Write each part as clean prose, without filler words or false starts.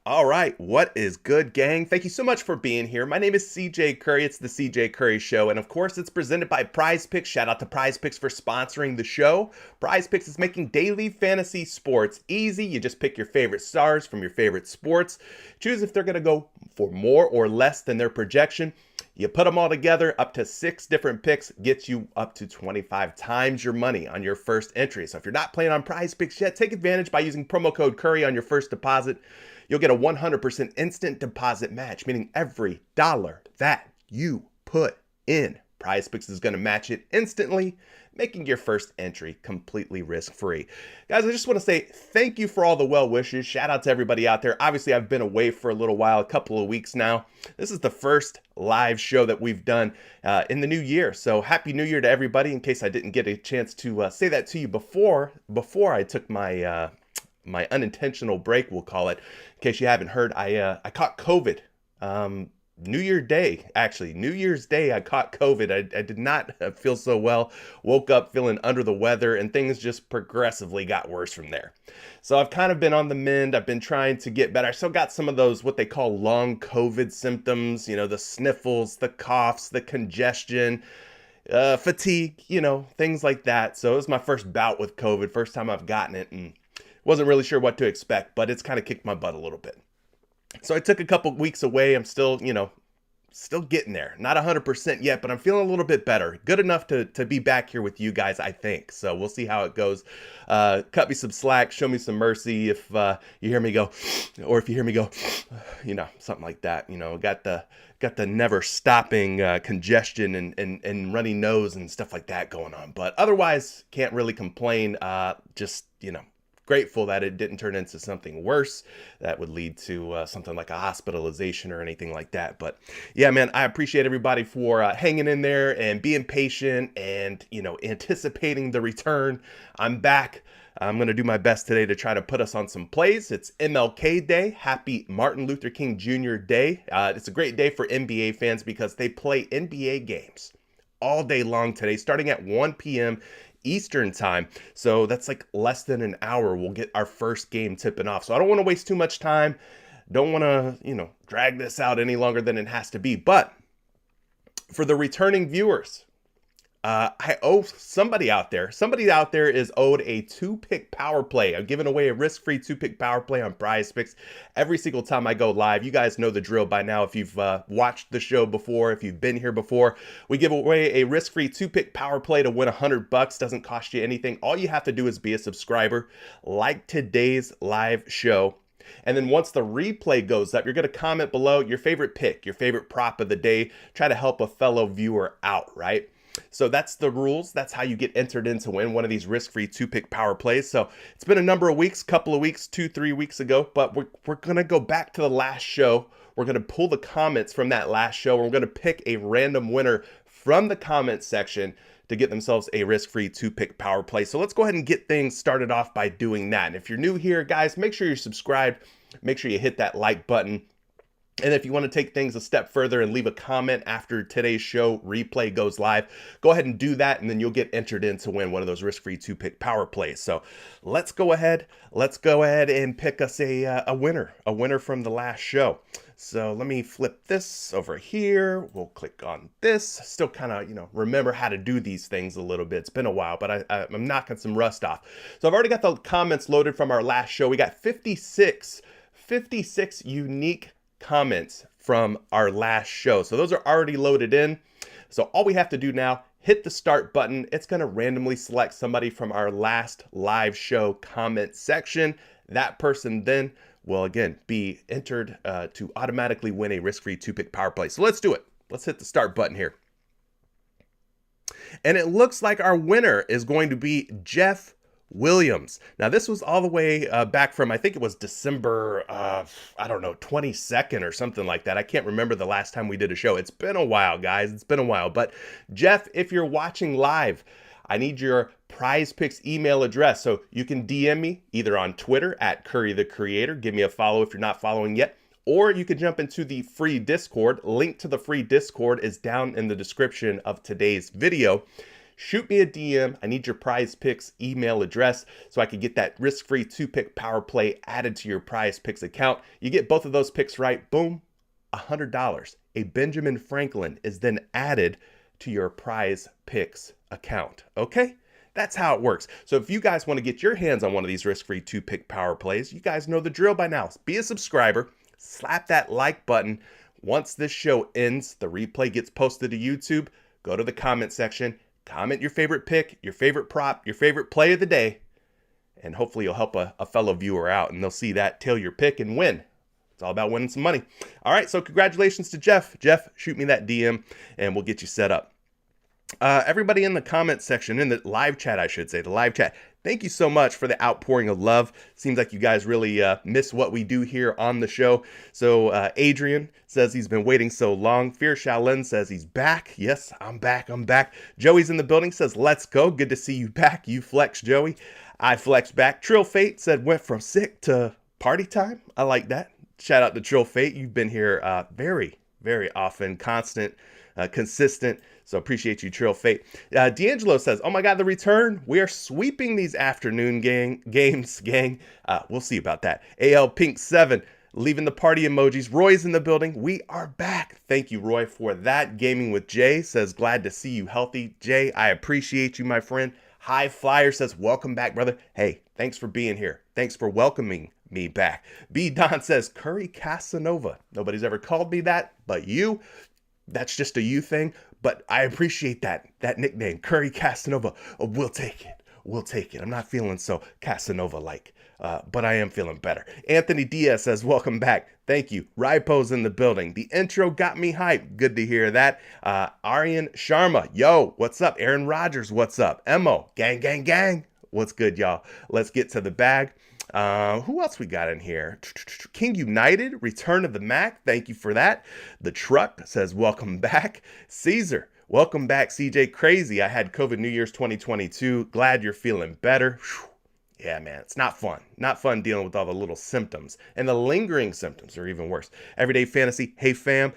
All right, what is good, gang? Thank you so much for being here. My name is CJ Curry. It's the CJ Curry Show, and of course, it's presented by PrizePicks. Shout out to PrizePicks for sponsoring the show. PrizePicks is making daily fantasy sports easy. You just pick your favorite stars from your favorite sports. Choose if they're going to go for more or less than their projection. You put them all together, up to 6 different picks, gets you up to 25 times your money on your first entry. So if you're not playing on PrizePicks yet, take advantage by using promo code Curry on your first deposit. You'll get a 100% instant deposit match, meaning every dollar that you put in, PrizePicks is going to match it instantly, making your first entry completely risk-free. Guys, I just want to say thank you for all the well wishes. Shout out to everybody out there. Obviously, I've been away for a little while, a couple of weeks now. This is the first live show that we've done in the new year. So happy new year to everybody, in case I didn't get a chance to say that to you before I took my my unintentional break, we'll call it. In case you haven't heard, I caught COVID. New Year's Day, I caught COVID. I did not feel so well. Woke up feeling under the weather, and things just progressively got worse from there. So I've kind of been on the mend. I've been trying to get better. I still got some of those, what they call long COVID symptoms, you know, the sniffles, the coughs, the congestion, fatigue, you know, things like that. So it was my first bout with COVID, first time I've gotten it, and wasn't really sure what to expect, but it's kind of kicked my butt a little bit. So I took a couple weeks away. I'm still, still getting there. Not 100% yet, but I'm feeling a little bit better. Good enough to be back here with you guys, I think. So we'll see how it goes. Cut me some slack, show me some mercy if you hear me go, or if you hear me go, something like that. Got the never stopping congestion and runny nose and stuff like that going on. But otherwise, can't really complain. Just, grateful that it didn't turn into something worse that would lead to something like a hospitalization or anything like that. But yeah, man, I appreciate everybody for hanging in there and being patient and, anticipating the return. I'm back. I'm going to do my best today to try to put us on some plays. It's MLK Day. Happy Martin Luther King Jr. Day. It's a great day for NBA fans because they play NBA games all day long today, starting at 1 p.m. Eastern time. So that's like less than an hour. We'll get our first game tipping off. So I don't want to waste too much time. Don't want to, drag this out any longer than it has to be. But for the returning viewers, I owe somebody out there. Somebody out there is owed a 2-pick power play. I'm giving away a risk-free 2-pick power play on PrizePicks every single time I go live. You guys know the drill by now. If you've watched the show before, if you've been here before, we give away a risk-free 2-pick power play to win $100. Doesn't cost you anything. All you have to do is be a subscriber, like today's live show. And then once the replay goes up, you're going to comment below your favorite pick, your favorite prop of the day. Try to help a fellow viewer out, right? So that's the rules. That's how you get entered in to win one of these risk-free 2-pick power plays. So it's been a number of weeks, couple of weeks, 2-3 weeks ago, but we're going to go back to the last show. We're going to pull the comments from that last show. And we're going to pick a random winner from the comments section to get themselves a risk-free 2-pick power play. So let's go ahead and get things started off by doing that. And if you're new here, guys, make sure you're subscribed. Make sure you hit that like button. And if you want to take things a step further and leave a comment after today's show replay goes live, go ahead and do that, and then you'll get entered in to win one of those risk-free 2-pick power plays. So let's go ahead and pick us a winner from the last show. So let me flip this over here. We'll click on this. Still kind of, remember how to do these things a little bit. It's been a while, but I'm knocking some rust off. So I've already got the comments loaded from our last show. We got 56 unique comments from our last show. So those are already loaded in. So all we have to do now, hit the start button. It's going to randomly select somebody from our last live show comment section. That person then will again be entered to automatically win a risk-free 2-pick power play. So let's do it. Let's hit the start button here. And it looks like our winner is going to be Jeff Williams. Now, this was all the way back from, I think it was December, 22nd or something like that. I can't remember the last time we did a show. It's been a while, guys. It's been a while. But Jeff, if you're watching live, I need your PrizePicks email address. So you can DM me either on Twitter at Curry the Creator. Give me a follow if you're not following yet. Or you can jump into the free Discord. Link to the free Discord is down in the description of today's video. Shoot me a DM. I need your PrizePicks email address so I can get that risk-free 2-pick power play added to your PrizePicks account. You get both of those picks right, boom, $100. A Benjamin Franklin is then added to your PrizePicks account, okay? That's how it works. So if you guys want to get your hands on one of these risk-free 2-pick power plays, you guys know the drill by now. Be a subscriber, slap that like button. Once this show ends, the replay gets posted to YouTube. Go to the comment section. Comment your favorite pick, your favorite prop, your favorite play of the day, and hopefully you'll help a fellow viewer out, and they'll see that, tail your pick, and win. It's all about winning some money. All right, so congratulations to Jeff. Jeff, shoot me that DM, and we'll get you set up. Everybody in the comment section, in the live chat, I should say, the live chat, thank you so much for the outpouring of love. Seems like you guys really miss what we do here on the show. So Adrian says he's been waiting so long. Fear Shaolin says he's back. Yes, I'm back. Joey's in the building, says let's go. Good to see you back. You flex, Joey. I flex back. Trill Fate said went from sick to party time. I like that. Shout out to Trill Fate. You've been here very, very often, constant, consistent. So appreciate you, Trill Fate. D'Angelo says, oh my God, the return. We are sweeping these afternoon games, gang. We'll see about that. AL Pink 7, leaving the party emojis. Roy's in the building. We are back. Thank you, Roy, for that. Gaming with Jay says, glad to see you healthy. Jay, I appreciate you, my friend. High Flyer says, welcome back, brother. Hey, thanks for being here. Thanks for welcoming me back. B. Don says, Curry Casanova. Nobody's ever called me that, but you. That's just a you thing, but I appreciate that nickname, Curry Casanova. Oh, we'll take it. I'm not feeling so Casanova-like, but I am feeling better. Anthony Diaz says, welcome back. Thank you. Ripo's in the building. The intro got me hyped. Good to hear that. Aryan Sharma, yo, what's up? Aaron Rodgers, what's up? Emo, gang, gang, gang. What's good, y'all? Let's get to the bag. Who else we got in here? King United, Return of the Mac. Thank you for that. The Truck says, welcome back. Caesar, welcome back. CJ Crazy, I had COVID New Year's 2022. Glad you're feeling better. Whew. Yeah, man, it's not fun. Not fun dealing with all the little symptoms. And the lingering symptoms are even worse. Everyday Fantasy, hey fam,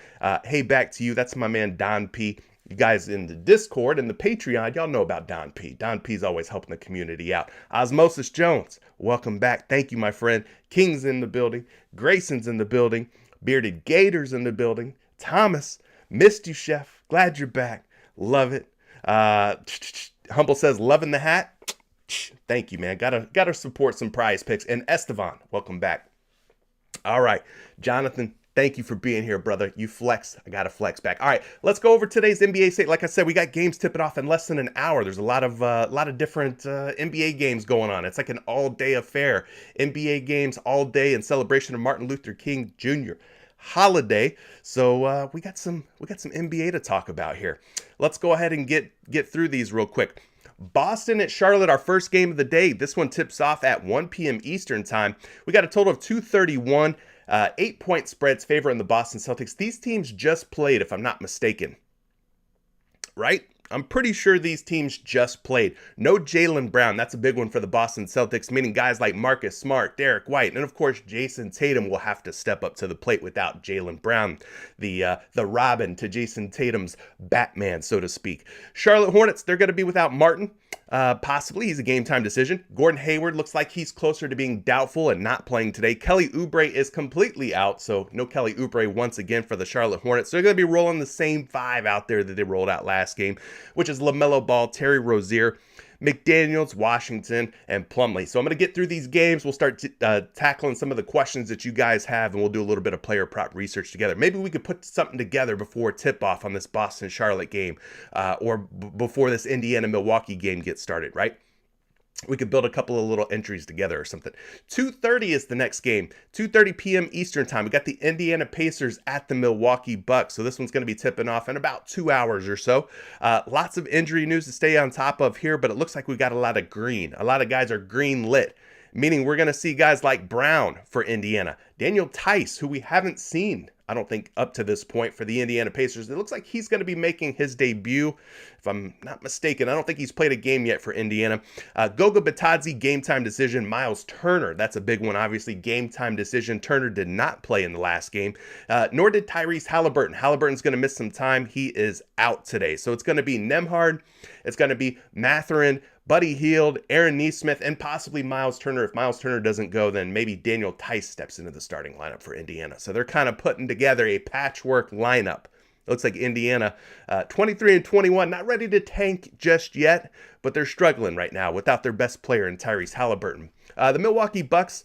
hey back to you. That's my man Don P. You guys in the Discord and the Patreon, y'all know about Don P. Don P's always helping the community out. Osmosis Jones, welcome back. Thank you, my friend. King's in the building. Grayson's in the building. Bearded Gator's in the building. Thomas, missed you, Chef. Glad you're back. Love it. Humble says, loving the hat. Thank you, man. Gotta support some prize picks. And Estevan, welcome back. All right, Jonathan, thank you for being here, brother. You flex. I got to flex back. All right, let's go over today's NBA slate. Like I said, we got games tipping off in less than an hour. There's a lot of different NBA games going on. It's like an all-day affair. NBA games all day in celebration of Martin Luther King Jr. holiday. So we got some NBA to talk about here. Let's go ahead and get through these real quick. Boston at Charlotte, our first game of the day. This one tips off at 1 p.m. Eastern time. We got a total of 231. 8-point spreads favoring the Boston Celtics. These teams just played, if I'm not mistaken. Right? I'm pretty sure these teams just played. No Jaylen Brown. That's a big one for the Boston Celtics, meaning guys like Marcus Smart, Derek White, and of course, Jason Tatum will have to step up to the plate without Jaylen Brown, the Robin to Jason Tatum's Batman, so to speak. Charlotte Hornets, they're going to be without Martin. Possibly. He's a game time decision. Gordon Hayward looks like he's closer to being doubtful and not playing today. Kelly Oubre is completely out, so no Kelly Oubre once again for the Charlotte Hornets. So they're going to be rolling the same five out there that they rolled out last game, which is LaMelo Ball, Terry Rozier, McDaniels, Washington, and Plumlee. So I'm going to get through these games. We'll start tackling some of the questions that you guys have, and we'll do a little bit of player prop research together. Maybe we could put something together before tip-off on this Boston-Charlotte game or before this Indiana-Milwaukee game gets started, right? We could build a couple of little entries together or something. 2:30 is the next game. 2:30 p.m. Eastern time. We got the Indiana Pacers at the Milwaukee Bucks. So this one's going to be tipping off in about 2 hours or so. Lots of injury news to stay on top of here, but it looks like we got a lot of green. A lot of guys are green lit, meaning we're going to see guys like Brown for Indiana. Daniel Tice, who we haven't seen, I don't think, up to this point for the Indiana Pacers. It looks like he's going to be making his debut, if I'm not mistaken. I don't think he's played a game yet for Indiana. Goga Bitadze, game time decision. Miles Turner, that's a big one, obviously, game time decision. Turner did not play in the last game, nor did Tyrese Halliburton. Halliburton's going to miss some time. He is out today. So it's going to be Nembhard, it's going to be Mathurin, Buddy Hield, Aaron Nesmith, and possibly Miles Turner. If Miles Turner doesn't go, then maybe Daniel Tice steps into the starting lineup for Indiana. So they're kind of putting together a patchwork lineup. Looks like Indiana, 23-21, not ready to tank just yet, but they're struggling right now without their best player in Tyrese Halliburton. The Milwaukee Bucks,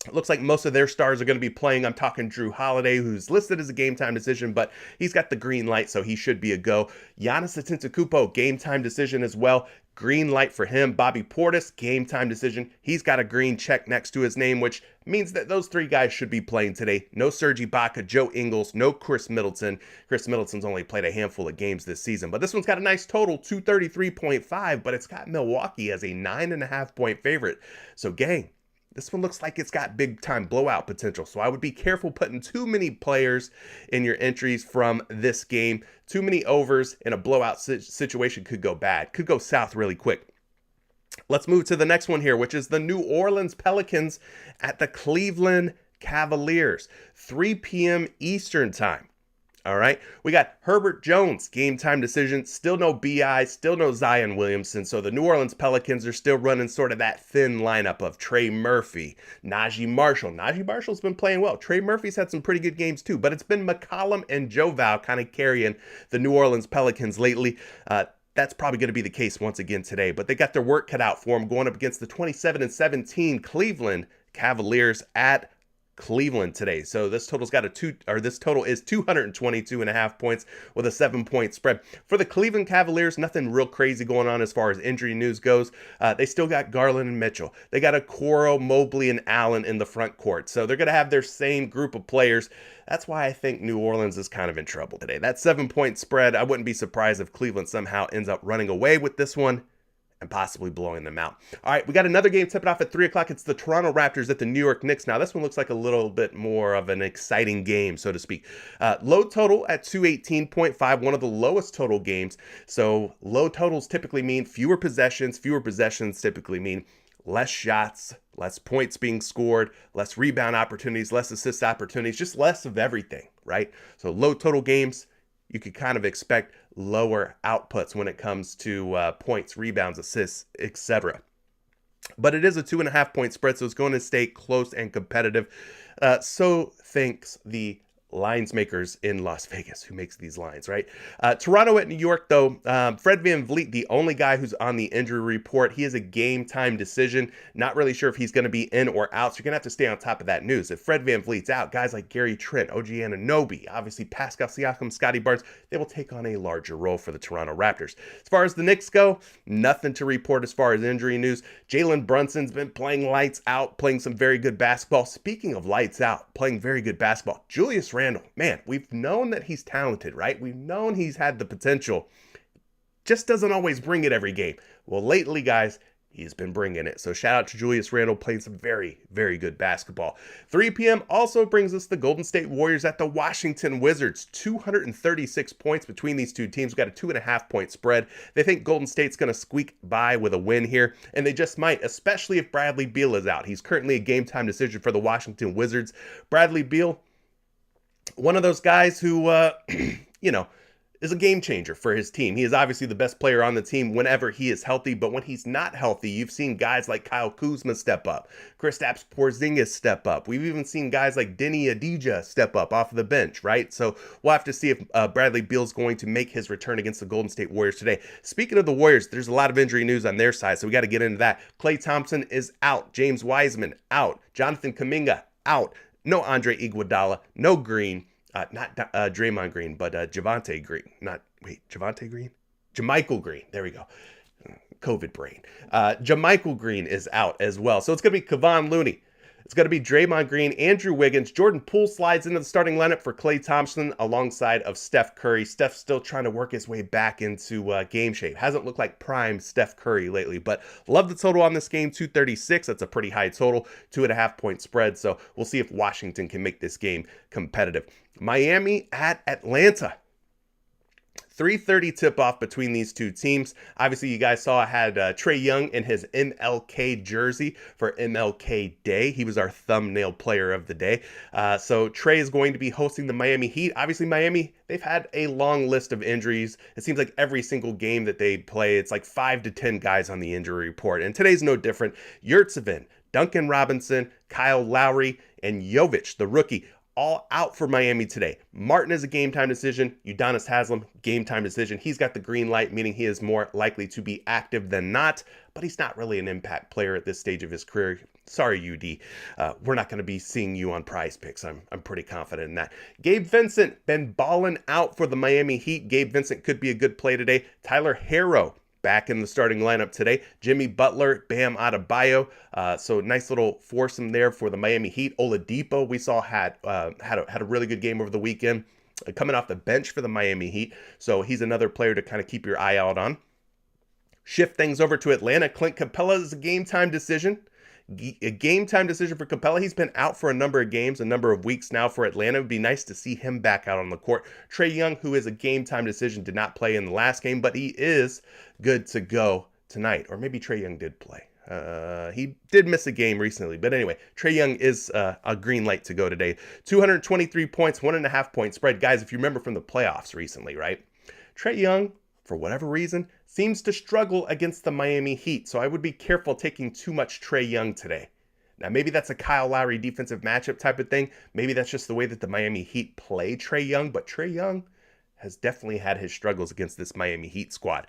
it looks like most of their stars are going to be playing. I'm talking Drew Holiday, who's listed as a game time decision, but he's got the green light, so he should be a go. Giannis Antetokounmpo, game time decision as well. Green light for him. Bobby Portis, game time decision. He's got a green check next to his name, which means that those three guys should be playing today. No Serge Ibaka, Joe Ingles, no Chris Middleton. Chris Middleton's only played a handful of games this season, but this one's got a nice total, 233.5, but it's got Milwaukee as a 9.5-point favorite. So gang, this one looks like it's got big time blowout potential. So I would be careful putting too many players in your entries from this game. Too many overs in a blowout situation could go bad, could go south really quick. Let's move to the next one here, which is the New Orleans Pelicans at the Cleveland Cavaliers, 3 p.m. Eastern time. All right, we got Herbert Jones, game time decision. Still no BI, still no Zion Williamson. So the New Orleans Pelicans are still running sort of that thin lineup of Trey Murphy, Najee Marshall. Najee Marshall's been playing well. Trey Murphy's had some pretty good games too, but it's been McCollum and Joe Val kind of carrying the New Orleans Pelicans lately. That's probably going to be the case once again today, but they got their work cut out for them going up against the 27-17 Cleveland Cavaliers at Cleveland today. So this total is 222.5 points with a 7-point spread. For the Cleveland Cavaliers, nothing real crazy going on as far as injury news goes. They still got Garland and Mitchell. They got Okoro, Mobley, and Allen in the front court. So they're going to have their same group of players. That's why I think New Orleans is kind of in trouble today. That 7-point spread, I wouldn't be surprised if Cleveland somehow ends up running away with this one and possibly blowing them out. All right, we got another game tipping off at 3 o'clock. It's the Toronto Raptors at the New York Knicks. Now, this one looks like a little bit more of an exciting game, so to speak. Low total at 218.5, one of the lowest total games. So low totals typically mean fewer possessions. Fewer possessions typically mean less shots, less points being scored, less rebound opportunities, less assist opportunities, just less of everything, right? So low total games, you could kind of expect lower outputs when it comes to points, rebounds, assists, etc. But it is a 2.5-point spread, so it's going to stay close and competitive. So thanks the lines makers in Las Vegas who makes these lines, right? Toronto at New York, though. Fred VanVleet, the only guy who's on the injury report. He is a game time decision. Not really sure if he's going to be in or out, so you're going to have to stay on top of that news. If Fred VanVleet's out, guys like Gary Trent, OG Anunoby, obviously Pascal Siakam, Scotty Barnes, they will take on a larger role for the Toronto Raptors. As far as the Knicks go, nothing to report as far as injury news. Jalen Brunson's been playing lights out, playing some very good basketball. Speaking of lights out, playing very good basketball, Julius Randle, man, we've known that he's talented, right? We've known he's had the potential. Just doesn't always bring it every game. Well, lately, guys, he's been bringing it. So shout out to Julius Randle, playing some very, very good basketball. 3 p.m. also brings us the Golden State Warriors at the Washington Wizards. 236 points between these two teams. We've got a 2.5-point spread. They think Golden State's going to squeak by with a win here, and they just might, especially if Bradley Beal is out. He's currently a game-time decision for the Washington Wizards. Bradley Beal, one of those guys who, is a game changer for his team. He is obviously the best player on the team whenever he is healthy, but when he's not healthy, you've seen guys like Kyle Kuzma step up, Kristaps Porzingis step up. We've even seen guys like Denny Adija step up off of the bench, right? So we'll have to see if Bradley Beal's going to make his return against the Golden State Warriors today. Speaking of the Warriors, there's a lot of injury news on their side, so we got to get into that. Klay Thompson is out. James Wiseman out. Jonathan Kuminga out. No Andre Iguodala. No Green. Not Draymond Green, but Javonte Green. Javonte Green? JaMychal Green. There we go. COVID brain. JaMychal Green is out as well. So it's going to be Kevon Looney. It's going to be Draymond Green, Andrew Wiggins. Jordan Poole slides into the starting lineup for Klay Thompson alongside of Steph Curry. Steph's still trying to work his way back into game shape. Hasn't looked like prime Steph Curry lately, but love the total on this game, 236. That's a pretty high total, 2.5-point spread. So we'll see if Washington can make this game competitive. Miami at Atlanta. 3:30 tip-off between these two teams. Obviously, you guys saw I had Trae Young in his MLK jersey for MLK Day. He was our thumbnail player of the day. So Trae is going to be hosting the Miami Heat. Obviously, Miami, they've had a long list of injuries. It seems like every single game that they play, it's like 5 to 10 guys on the injury report. And today's no different. Yurtseven, Duncan Robinson, Kyle Lowry, and Jovic, the rookie, all out for Miami today. Martin is a game-time decision. Udonis Haslem, game-time decision. He's got the green light, meaning he is more likely to be active than not, but he's not really an impact player at this stage of his career. Sorry, UD. We're not going to be seeing you on PrizePicks. I'm pretty confident in that. Gabe Vincent, been balling out for the Miami Heat. Gabe Vincent could be a good play today. Tyler Herro, back in the starting lineup today. Jimmy Butler, Bam Adebayo. So nice little foursome there for the Miami Heat. Oladipo, we saw had a really good game over the weekend, coming off the bench for the Miami Heat. So he's another player to kind of keep your eye out on. Shift things over to Atlanta. Clint Capella is a game-time decision. A game-time decision for Capella. He's been out for a number of games, a number of weeks now for Atlanta. It would be nice to see him back out on the court. Trae Young, who is a game-time decision, did not play in the last game, but he is good to go tonight. Or maybe Trae Young did play. He did miss a game recently. But anyway, Trae Young is a green light to go today. 223 points, 1.5-point spread. Guys, if you remember from the playoffs recently, right? Trae Young, for whatever reason, seems to struggle against the Miami Heat. So I would be careful taking too much Trae Young today. Now, maybe that's a Kyle Lowry defensive matchup type of thing. Maybe that's just the way that the Miami Heat play Trae Young. But Trae Young has definitely had his struggles against this Miami Heat squad.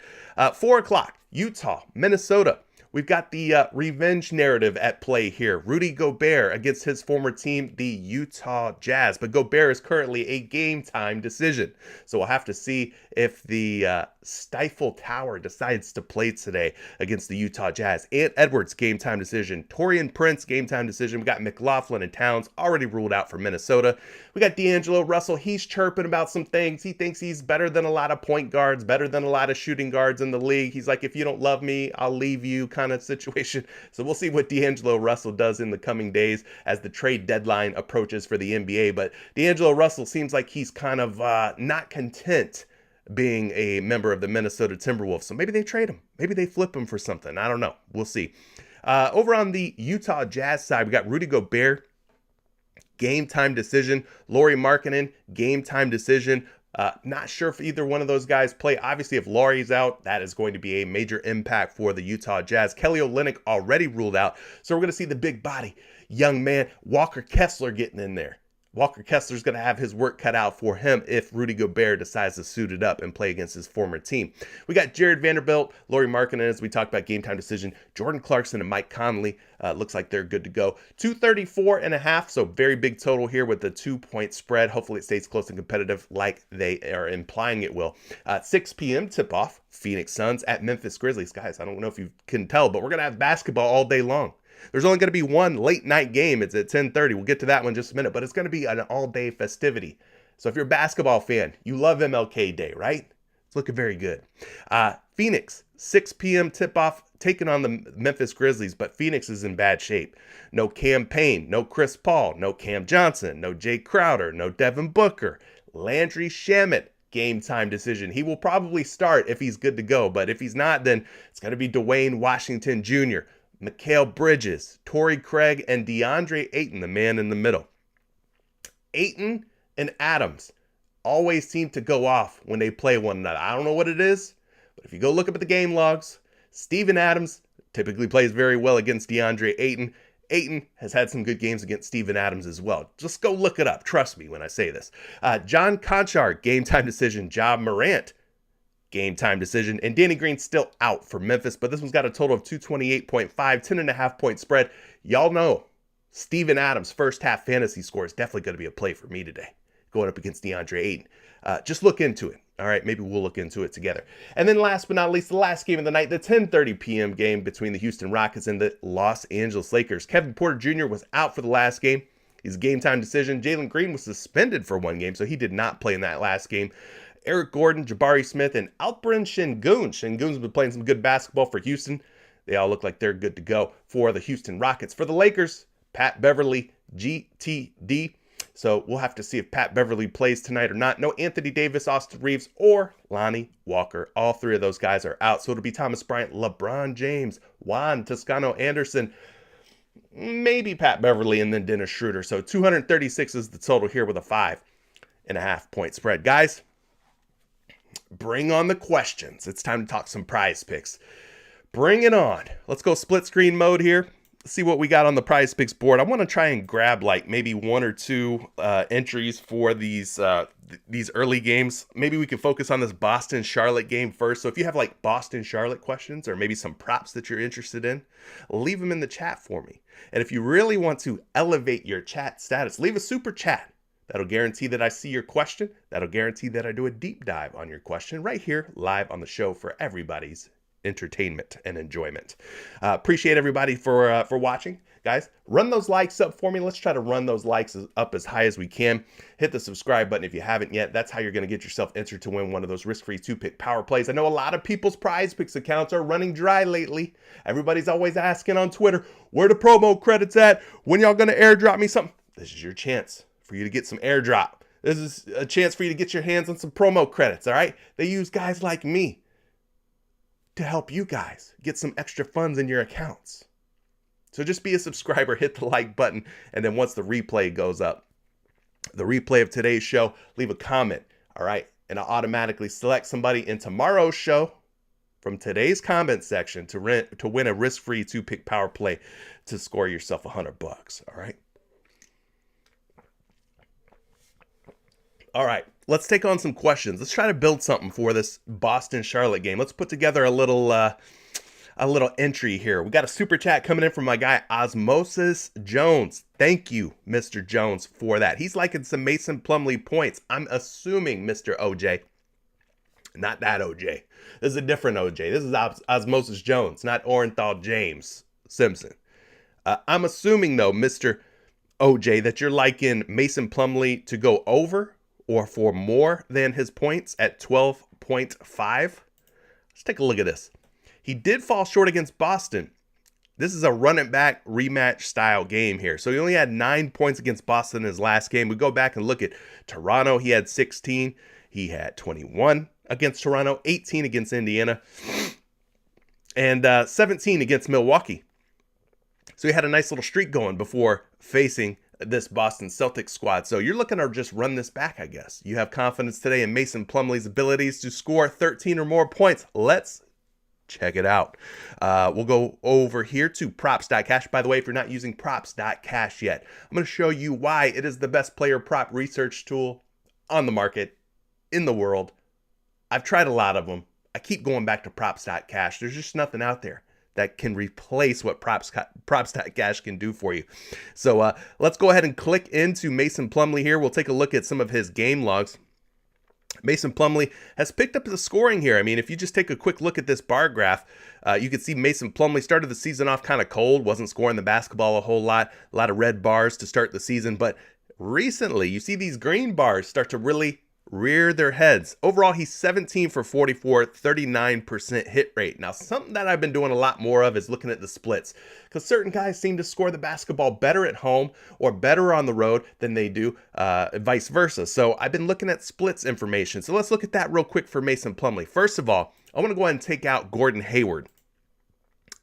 4 o'clock, Utah, Minnesota. We've got the revenge narrative at play here. Rudy Gobert against his former team, the Utah Jazz. But Gobert is currently a game time decision. So we'll have to see if the Stifle Tower decides to play today against the Utah Jazz. Ant Edwards, game time decision. Taurean Prince, game time decision. We got McLaughlin and Towns already ruled out for Minnesota. We got D'Angelo Russell. He's chirping about some things. He thinks he's better than a lot of point guards, better than a lot of shooting guards in the league. He's like, if you don't love me, I'll leave you kind of situation. So we'll see what D'Angelo Russell does in the coming days as the trade deadline approaches for the NBA. But D'Angelo Russell seems like he's kind of not content being a member of the Minnesota Timberwolves. So maybe they trade him. Maybe they flip him for something. I don't know. We'll see. Over on the Utah Jazz side, we got Rudy Gobert, game time decision. Lauri Markkanen, game time decision. Not sure if either one of those guys play. Obviously, if Lauri's out, that is going to be a major impact for the Utah Jazz. Kelly Olynyk already ruled out. So we're going to see the big body, young man, Walker Kessler getting in there. Walker Kessler's going to have his work cut out for him if Rudy Gobert decides to suit it up and play against his former team. We got Jared Vanderbilt, Lauri Markkanen, as we talked about game time decision, Jordan Clarkson and Mike Conley. Looks like they're good to go. 234.5, so very big total here with the 2-point spread. Hopefully it stays close and competitive like they are implying it will. 6 p.m. tip-off, Phoenix Suns at Memphis Grizzlies. Guys, I don't know if you can tell, but we're going to have basketball all day long. There's only going to be one late night game. It's at 10:30. We'll get to that one in just a minute, but it's going to be an all-day festivity. So if you're a basketball fan, you love MLK Day, right? It's looking very good. Phoenix, 6 p.m. tip-off, taking on the Memphis Grizzlies, but Phoenix is in bad shape. No Cam Payne, no Chris Paul, no Cam Johnson, no Jay Crowder, no Devin Booker. Landry Shamet, game time decision. He will probably start if he's good to go, but if he's not, then it's going to be Dwayne Washington Jr., Mikal Bridges, Torrey Craig, and DeAndre Ayton, the man in the middle. Ayton and Adams always seem to go off when they play one another. I don't know what it is, but if you go look up at the game logs, Steven Adams typically plays very well against DeAndre Ayton. Ayton has had some good games against Steven Adams as well. Just go look it up. Trust me when I say this. John Conchar, game time decision. Ja Morant, game time decision. And Danny Green's still out for Memphis, but this one's got a total of 228.5, 10.5 point spread. Y'all know Steven Adams' first half fantasy score is definitely going to be a play for me today, going up against DeAndre Ayton. Just look into it. All right, maybe we'll look into it together. And then last but not least, the last game of the night, the 10:30 p.m. game between the Houston Rockets and the Los Angeles Lakers. Kevin Porter Jr. was out for the last game. His game time decision. Jalen Green was suspended for one game, so he did not play in that last game. Eric Gordon, Jabari Smith, and Alperen Şengün. Şengün's been playing some good basketball for Houston. They all look like they're good to go for the Houston Rockets. For the Lakers, Pat Beverly, GTD. So we'll have to see if Pat Beverly plays tonight or not. No Anthony Davis, Austin Reeves, or Lonnie Walker. All three of those guys are out. So it'll be Thomas Bryant, LeBron James, Juan Toscano Anderson, maybe Pat Beverly, and then Dennis Schroeder. So 236 is the total here with a 5.5 point spread. Guys, bring on the questions. It's time to talk some prize picks. Bring it on. Let's go split screen mode here. See what we got on the prize picks board. I want to try and grab like maybe one or two entries for these early games. Maybe we can focus on this Boston Charlotte game first. So if you have like Boston Charlotte questions or maybe some props that you're interested in, leave them in the chat for me. And if you really want to elevate your chat status, leave a super chat. That'll guarantee that I see your question. That'll guarantee that I do a deep dive on your question right here live on the show for everybody's entertainment and enjoyment. Appreciate everybody for watching. Guys, run those likes up for me. Let's try to run those likes up as high as we can. Hit the subscribe button if you haven't yet. That's how you're going to get yourself entered to win one of those risk-free 2-pick power plays. I know a lot of people's PrizePicks accounts are running dry lately. Everybody's always asking on Twitter, where the promo credits at? When y'all going to airdrop me something? This is your chance for you to get some airdrop. This is a chance for you to get your hands on some promo credits, all right? They use guys like me to help you guys get some extra funds in your accounts. So just be a subscriber, hit the like button, and then once the replay goes up, the replay of today's show, leave a comment, all right? And I'll automatically select somebody in tomorrow's show from today's comment section to win a risk-free 2-pick power play to score yourself $100, all right? All right, let's take on some questions. Let's try to build something for this Boston-Charlotte game. Let's put together a little a little entry here. We got a super chat coming in from my guy Osmosis Jones. Thank you, Mr. Jones, for that. He's liking some Mason Plumlee points. I'm assuming Mr. OJ. Not that OJ. This is a different OJ. This is Osmosis Jones, not Orenthal James Simpson. I'm assuming, though, Mr. OJ, that you're liking Mason Plumlee to go over or for more than his points at 12.5. Let's take a look at this. He did fall short against Boston. This is a run it back rematch style game here. So he only had 9 points against Boston in his last game. We go back and look at Toronto. He had 16. He had 21 against Toronto, 18 against Indiana, and 17 against Milwaukee. So he had a nice little streak going before facing this Boston Celtics squad. So you're looking to just run this back, I guess. You have confidence today in Mason Plumlee's abilities to score 13 or more points. Let's check it out. We'll go over here to props.cash. By the way, if you're not using props.cash yet, I'm going to show you why it is the best player prop research tool on the market, in the world. I've tried a lot of them. I keep going back to props.cash. There's just nothing out there that can replace what props.cash can do for you. So let's go ahead and click into Mason Plumlee here. We'll take a look at some of his game logs. Mason Plumlee has picked up the scoring here. I mean, if you just take a quick look at this bar graph, you can see Mason Plumlee started the season off kind of cold, wasn't scoring the basketball a whole lot, a lot of red bars to start the season. But recently, you see these green bars start to really rear their heads. Overall, he's 17 for 44, 39% hit rate. Now, something that I've been doing a lot more of is looking at the splits, because certain guys seem to score the basketball better at home or better on the road than they do vice versa. So I've been looking at splits information. So let's look at that real quick for Mason Plumlee. First of all, I want to go ahead and take out Gordon Hayward.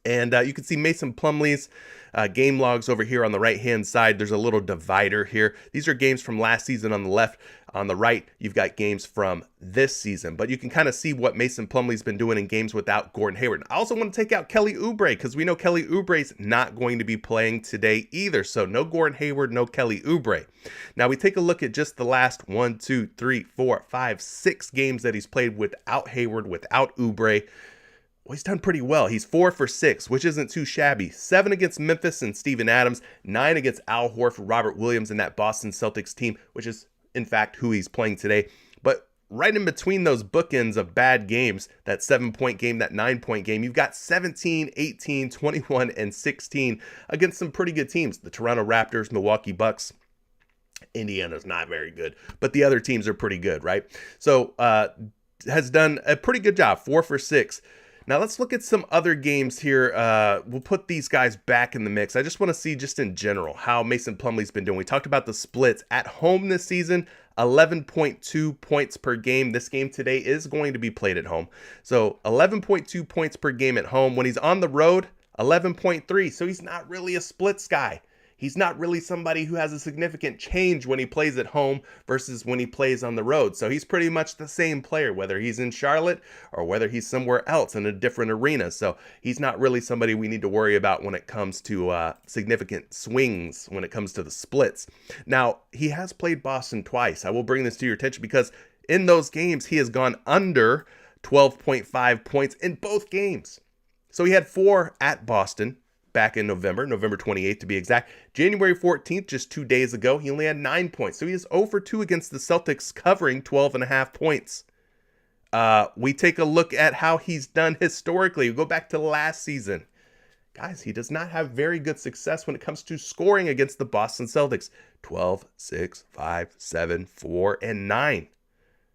And you can see Mason Plumlee's game logs over here on the right-hand side. There's a little divider here. These are games from last season on the left. On the right, you've got games from this season. But you can kind of see what Mason Plumlee's been doing in games without Gordon Hayward. I also want to take out Kelly Oubre, because we know Kelly Oubre's not going to be playing today either. So no Gordon Hayward, no Kelly Oubre. Now we take a look at just the last 6 games that he's played without Hayward, without Oubre. Well, he's done pretty well. He's 4 for 6, which isn't too shabby. 7 against Memphis and Steven Adams. 9 against Al Horford, Robert Williams, and that Boston Celtics team, which is, in fact, who he's playing today. But right in between those bookends of bad games, that 7-point game, that 9-point game, you've got 17, 18, 21, and 16 against some pretty good teams. The Toronto Raptors, Milwaukee Bucks. Indiana's not very good, but the other teams are pretty good, right? So has done a pretty good job, 4 for 6. Now let's look at some other games here. We'll put these guys back in the mix. I just want to see just in general how Mason Plumlee's been doing. We talked about the splits. At home this season, 11.2 points per game. This game today is going to be played at home. So 11.2 points per game at home. When he's on the road, 11.3. So he's not really a splits guy. He's not really somebody who has a significant change when he plays at home versus when he plays on the road. So he's pretty much the same player, whether he's in Charlotte or whether he's somewhere else in a different arena. So he's not really somebody we need to worry about when it comes to significant swings when it comes to the splits. Now, he has played Boston twice. I will bring this to your attention because in those games, he has gone under 12.5 points in both games. So he had 4 at Boston back in November 28th to be exact. January 14th, just 2 days ago, he only had 9 points. So he is 0 for 2 against the Celtics, covering 12.5 points. We take a look at how he's done historically. We go back to last season. Guys, he does not have very good success when it comes to scoring against the Boston Celtics. 12, 6, 5, 7, 4, and 9.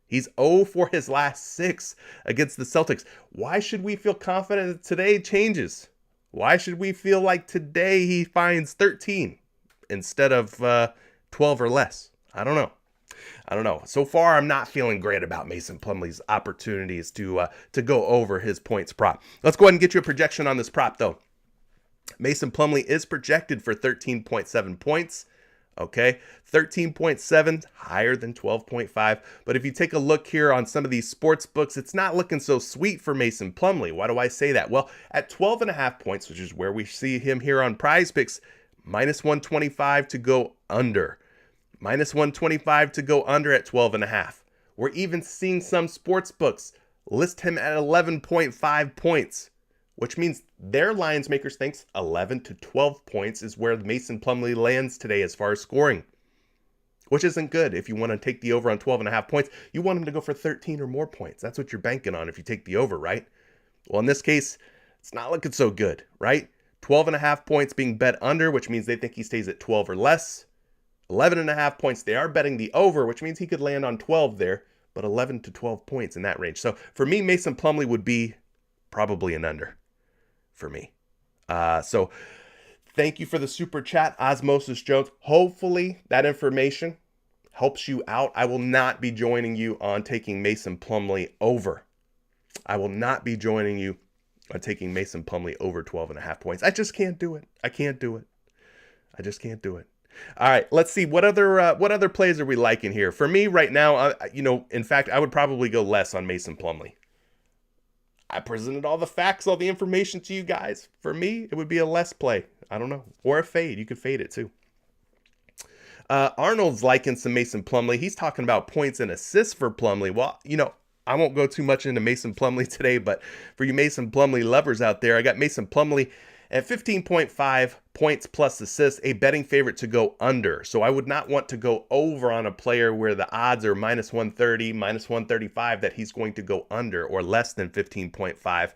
He's 0 for his last 6 against the Celtics. Why should we feel confident that today changes? Why should we feel like today he finds 13 instead of 12 or less? I don't know. So far, I'm not feeling great about Mason Plumlee's opportunities to go over his points prop. Let's go ahead and get you a projection on this prop, though. Mason Plumlee is projected for 13.7 points. Okay, 13.7, higher than 12.5. But if you take a look here on some of these sports books, it's not looking so sweet for Mason Plumlee. Why do I say that? Well, at 12.5 points, which is where we see him here on PrizePicks, minus 125 to go under. Minus 125 to go under at 12.5. We're even seeing some sports books list him at 11.5 points, which means their lines makers thinks 11 to 12 points is where Mason Plumlee lands today as far as scoring, which isn't good. If you want to take the over on 12.5 points, you want him to go for 13 or more points. That's what you're banking on if you take the over, right? Well, in this case, it's not looking so good, right? 12.5 points being bet under, which means they think he stays at 12 or less. 11.5 points, they are betting the over, which means he could land on 12 there, but 11 to 12 points in that range. So for me, Mason Plumlee would be probably an under for me. So thank you for the super chat, Osmosis Jones. Hopefully that information helps you out. I will not be joining you on taking Mason Plumlee over. I will not be joining you on taking Mason Plumlee over 12.5 points. I just can't do it. I just can't do it. All right, let's see. What other plays are we liking here? For me right now, in fact, I would probably go less on Mason Plumlee. I presented all the facts, all the information to you guys. For me, it would be a less play. I don't know. Or a fade. You could fade it too. Arnold's liking some Mason Plumlee. He's talking about points and assists for Plumlee. Well, I won't go too much into Mason Plumlee today, but for you Mason Plumlee lovers out there, I got Mason Plumlee at 15.5 points plus assists, a betting favorite to go under. So I would not want to go over on a player where the odds are minus 130, minus 135 that he's going to go under or less than 15.5.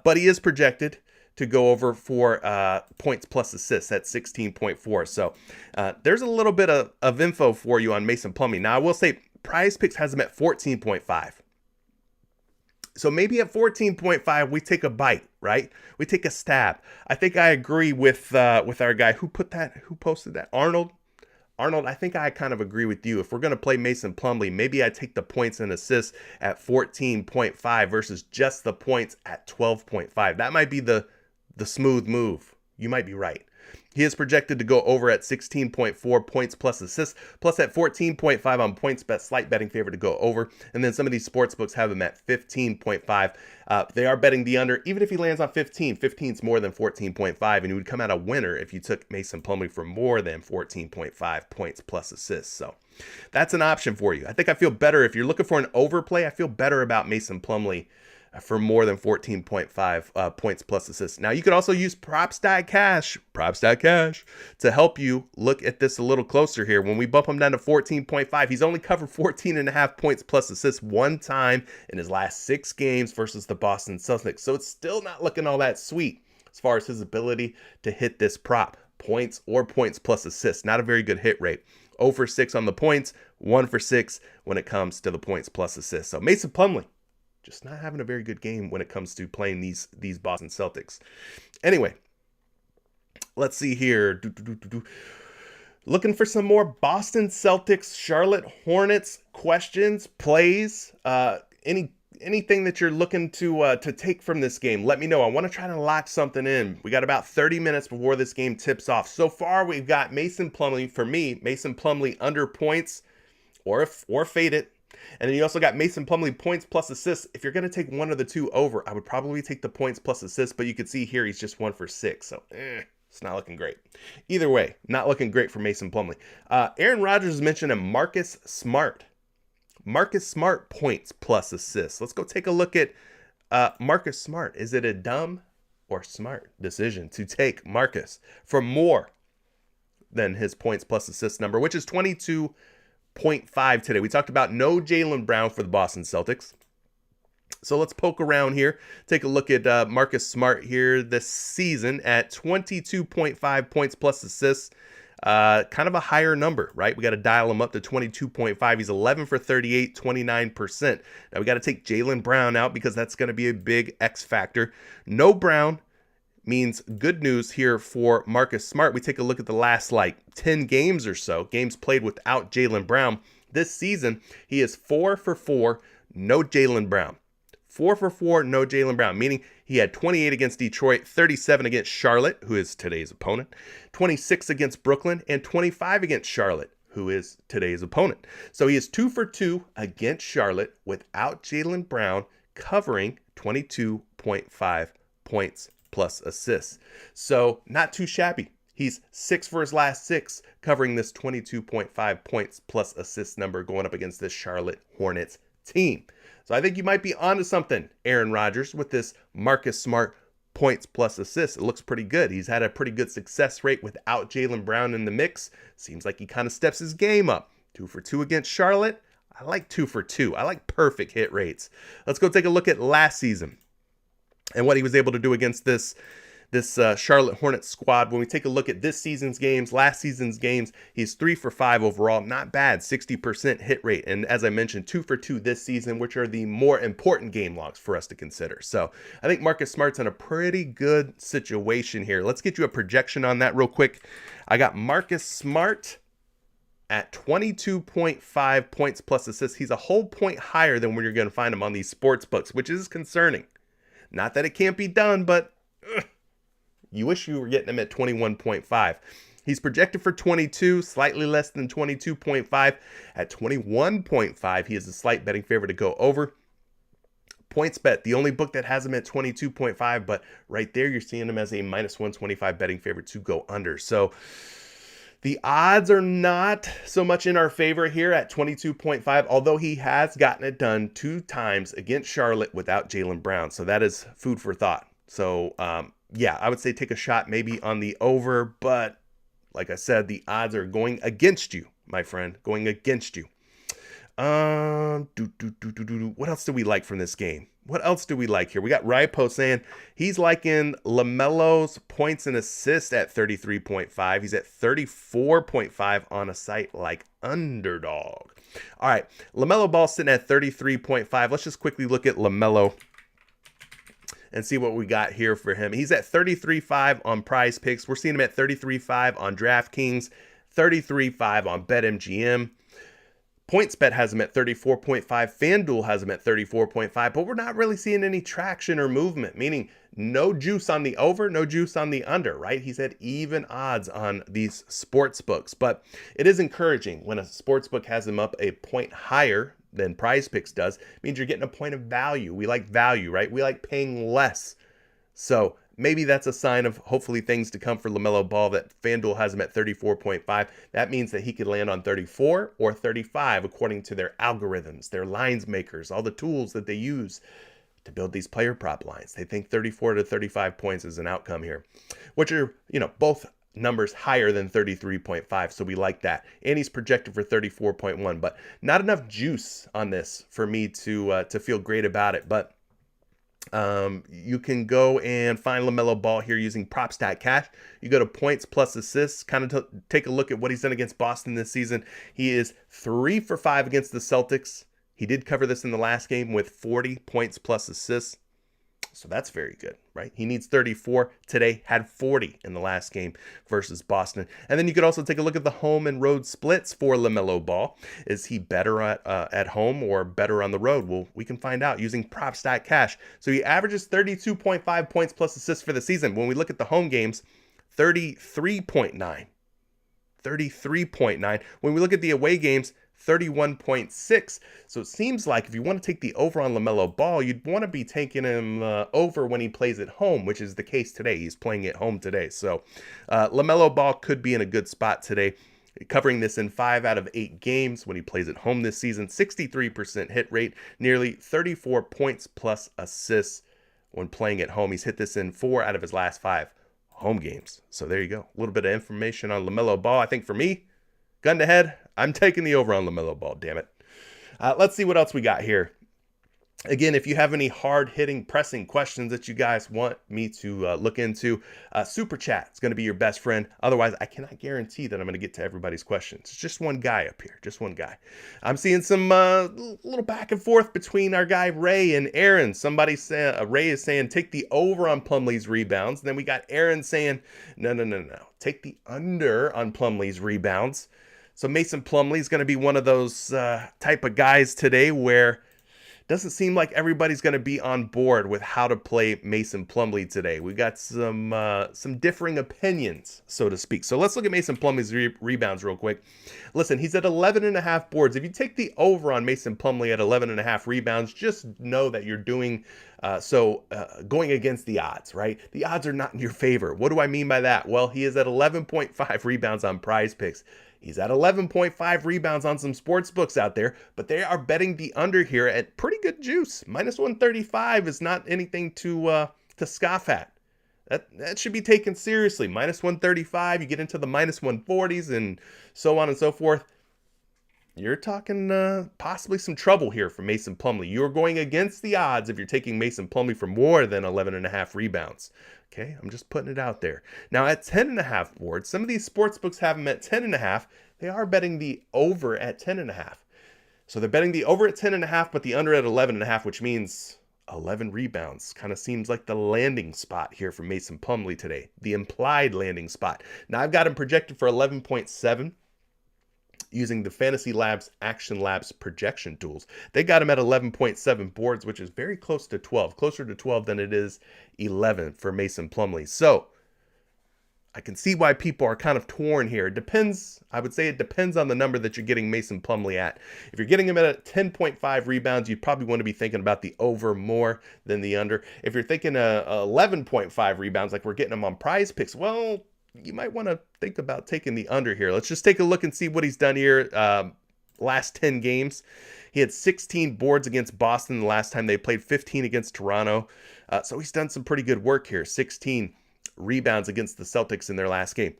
But he is projected to go over for points plus assists at 16.4. So there's a little bit of info for you on Mason Plumlee. Now I will say PrizePicks has him at 14.5. So maybe at 14.5, we take a bite, right? We take a stab. I think I agree with our guy who posted that, Arnold. Arnold, I think I kind of agree with you. If we're going to play Mason Plumlee, maybe I take the points and assists at 14.5 versus just the points at 12.5. That might be the smooth move. You might be right. He is projected to go over at 16.4 points plus assists, plus at 14.5 on points bet, slight betting favor to go over. And then some of these sports books have him at 15.5. They are betting the under. Even if he lands on 15, 15 is more than 14.5, and you would come out a winner if you took Mason Plumlee for more than 14.5 points plus assists. So that's an option for you. I think I feel better. If you're looking for an overplay, I feel better about Mason Plumlee for more than 14.5 points plus assists. Now, you could also use props.cash to help you look at this a little closer here. When we bump him down to 14.5, he's only covered 14.5 points plus assists one time in his last 6 games versus the Boston Celtics. So it's still not looking all that sweet as far as his ability to hit this prop, points or points plus assists. Not a very good hit rate. 0 for 6 on the points, 1 for 6 when it comes to the points plus assists. So Mason Plumlee, just not having a very good game when it comes to playing these Boston Celtics. Anyway, let's see here. Looking for some more Boston Celtics, Charlotte Hornets questions, plays, anything that you're looking to take from this game. Let me know. I want to try to lock something in. We got about 30 minutes before this game tips off. So far, we've got Mason Plumlee. For me, Mason Plumlee under points or fade it. And then you also got Mason Plumlee points plus assists. If you're going to take one of the two over, I would probably take the points plus assists, but you can see here he's just 1 for 6. So it's not looking great. Either way, not looking great for Mason Plumlee. Aaron Rodgers mentioned a Marcus Smart. Marcus Smart points plus assists. Let's go take a look at Marcus Smart. Is it a dumb or smart decision to take Marcus for more than his points plus assists number, which is 22.5 today? We talked about no Jaylen Brown for the Boston Celtics. So let's poke around here. Take a look at Marcus Smart here this season at 22.5 points plus assists. Kind of a higher number, right? We got to dial him up to 22.5. He's 11 for 38, 29%. Now we got to take Jaylen Brown out because that's going to be a big X factor. No Brown means good news here for Marcus Smart. We take a look at the last 10 games or so, games played without Jaylen Brown. This season, he is 4 for 4, no Jaylen Brown. 4 for 4, no Jaylen Brown, meaning he had 28 against Detroit, 37 against Charlotte, who is today's opponent, 26 against Brooklyn, and 25 against Charlotte, who is today's opponent. So he is 2 for 2 against Charlotte without Jaylen Brown, covering 22.5 points plus assists. So not too shabby. He's 6 for his last 6, covering this 22.5 points plus assist number going up against this Charlotte Hornets team. So I think you might be onto something, Aaron Rodgers, with this Marcus Smart points plus assists. It looks pretty good. He's had a pretty good success rate without Jaylen Brown in the mix. Seems like he kind of steps his game up. 2 for 2 against Charlotte. I like 2 for 2. I like perfect hit rates. Let's go take a look at last season and what he was able to do against this Charlotte Hornets squad. When we take a look at this season's games, last season's games, he's 3 for 5 overall. Not bad, 60% hit rate. And as I mentioned, 2 for 2 this season, which are the more important game logs for us to consider. So I think Marcus Smart's in a pretty good situation here. Let's get you a projection on that real quick. I got Marcus Smart at 22.5 points plus assists. He's a whole point higher than where you're going to find him on these sports books, which is concerning. Not that it can't be done, but you wish you were getting him at 21.5. He's projected for 22, slightly less than 22.5. At 21.5, he is a slight betting favorite to go over. PointsBet, the only book that has him at 22.5, but right there you're seeing him as a minus 125 betting favorite to go under. So the odds are not so much in our favor here at 22.5, although he has gotten it done 2 times against Charlotte without Jaylen Brown. So that is food for thought. So, yeah, I would say take a shot maybe on the over, but like I said, the odds are going against you, my friend, going against you. What else do we like from this game? What else do we like here? We got Rypo saying he's liking LaMelo's points and assists at 33.5. He's at 34.5 on a site like Underdog. All right, LaMelo Ball sitting at 33.5. Let's just quickly look at LaMelo and see what we got here for him. He's at 33.5 on PrizePicks. We're seeing him at 33.5 on DraftKings, 33.5 on BetMGM. PointsBet has him at 34.5. FanDuel has him at 34.5, but we're not really seeing any traction or movement, meaning no juice on the over, no juice on the under, right? He's at even odds on these sports books, but it is encouraging when a sports book has him up a point higher than PrizePicks does. It means you're getting a point of value. We like value, right? We like paying less. So maybe that's a sign of hopefully things to come for LaMelo Ball, that FanDuel has him at 34.5. That means that he could land on 34 or 35 according to their algorithms, their lines makers, all the tools that they use to build these player prop lines. They think 34 to 35 points is an outcome here, which are, both numbers higher than 33.5. So we like that. And he's projected for 34.1, but not enough juice on this for me to feel great about it. But you can go and find LaMelo Ball here using PropStat Cash. You go to points plus assists, kind of take a look at what he's done against Boston this season. He is 3 for 5 against the Celtics. He did cover this in the last game with 40 points plus assists. So that's very good, right? He needs 34 today, had 40 in the last game versus Boston. And then you could also take a look at the home and road splits for LaMelo Ball. Is he better at home or better on the road? Well, we can find out using PropStat Cash. So he averages 32.5 points plus assists for the season. When we look at the home games, 33.9. 33.9. When we look at the away games, 31.6. So it seems like if you want to take the over on LaMelo Ball, you'd want to be taking him over when he plays at home, which is the case today. He's playing at home today. So LaMelo Ball could be in a good spot today, covering this in 5 out of 8 games when he plays at home this season. 63% hit rate, nearly 34 points plus assists when playing at home. He's hit this in 4 out of his last 5 home games. So there you go. A little bit of information on LaMelo Ball. I think for me, gun to head, I'm taking the over on LaMelo Ball, damn it. Let's see what else we got here. Again, if you have any hard-hitting, pressing questions that you guys want me to look into, Super Chat is going to be your best friend. Otherwise, I cannot guarantee that I'm going to get to everybody's questions. It's just one guy up here, just one guy. I'm seeing some little back and forth between our guy Ray and Aaron. Somebody say, Ray is saying, take the over on Plumlee's rebounds. And then we got Aaron saying, no. Take the under on Plumlee's rebounds. So Mason Plumlee is going to be one of those type of guys today where it doesn't seem like everybody's going to be on board with how to play Mason Plumlee today. We got some differing opinions, so to speak. So let's look at Mason Plumlee's rebounds real quick. Listen, he's at 11.5 boards. If you take the over on Mason Plumlee at 11.5 rebounds, just know that you're doing going against the odds, right? The odds are not in your favor. What do I mean by that? Well, he is at 11.5 rebounds on PrizePicks. He's at 11.5 rebounds on some sports books out there, but they are betting the under here at pretty good juice. Minus 135 is not anything to scoff at. That should be taken seriously. Minus 135, you get into the minus 140s and so on and so forth. You're talking possibly some trouble here for Mason Plumlee. You're going against the odds if you're taking Mason Plumlee for more than 11.5 rebounds. Okay, I'm just putting it out there. Now at 10.5 boards, some of these sports books have him at 10.5. They are betting the over at 10.5. So they're betting the over at 10.5, but the under at 11.5, which means 11 rebounds. Kind of seems like the landing spot here for Mason Plumlee today. The implied landing spot. Now I've got him projected for 11.7. Using the Fantasy Labs Action Labs projection tools. They got him at 11.7 boards, which is very close to 12, closer to 12 than it is 11 for Mason Plumlee. So I can see why people are kind of torn here. It depends, I would say it depends on the number that you're getting Mason Plumlee at. If you're getting him at 10.5 rebounds, you'd probably want to be thinking about the over more than the under. If you're thinking 11.5 rebounds, like we're getting him on PrizePicks, well, you might want to think about taking the under here. Let's just take a look and see what he's done here. Last 10 games. He had 16 boards against Boston the last time they played, 15 against Toronto. So he's done some pretty good work here. 16 rebounds against the Celtics in their last game.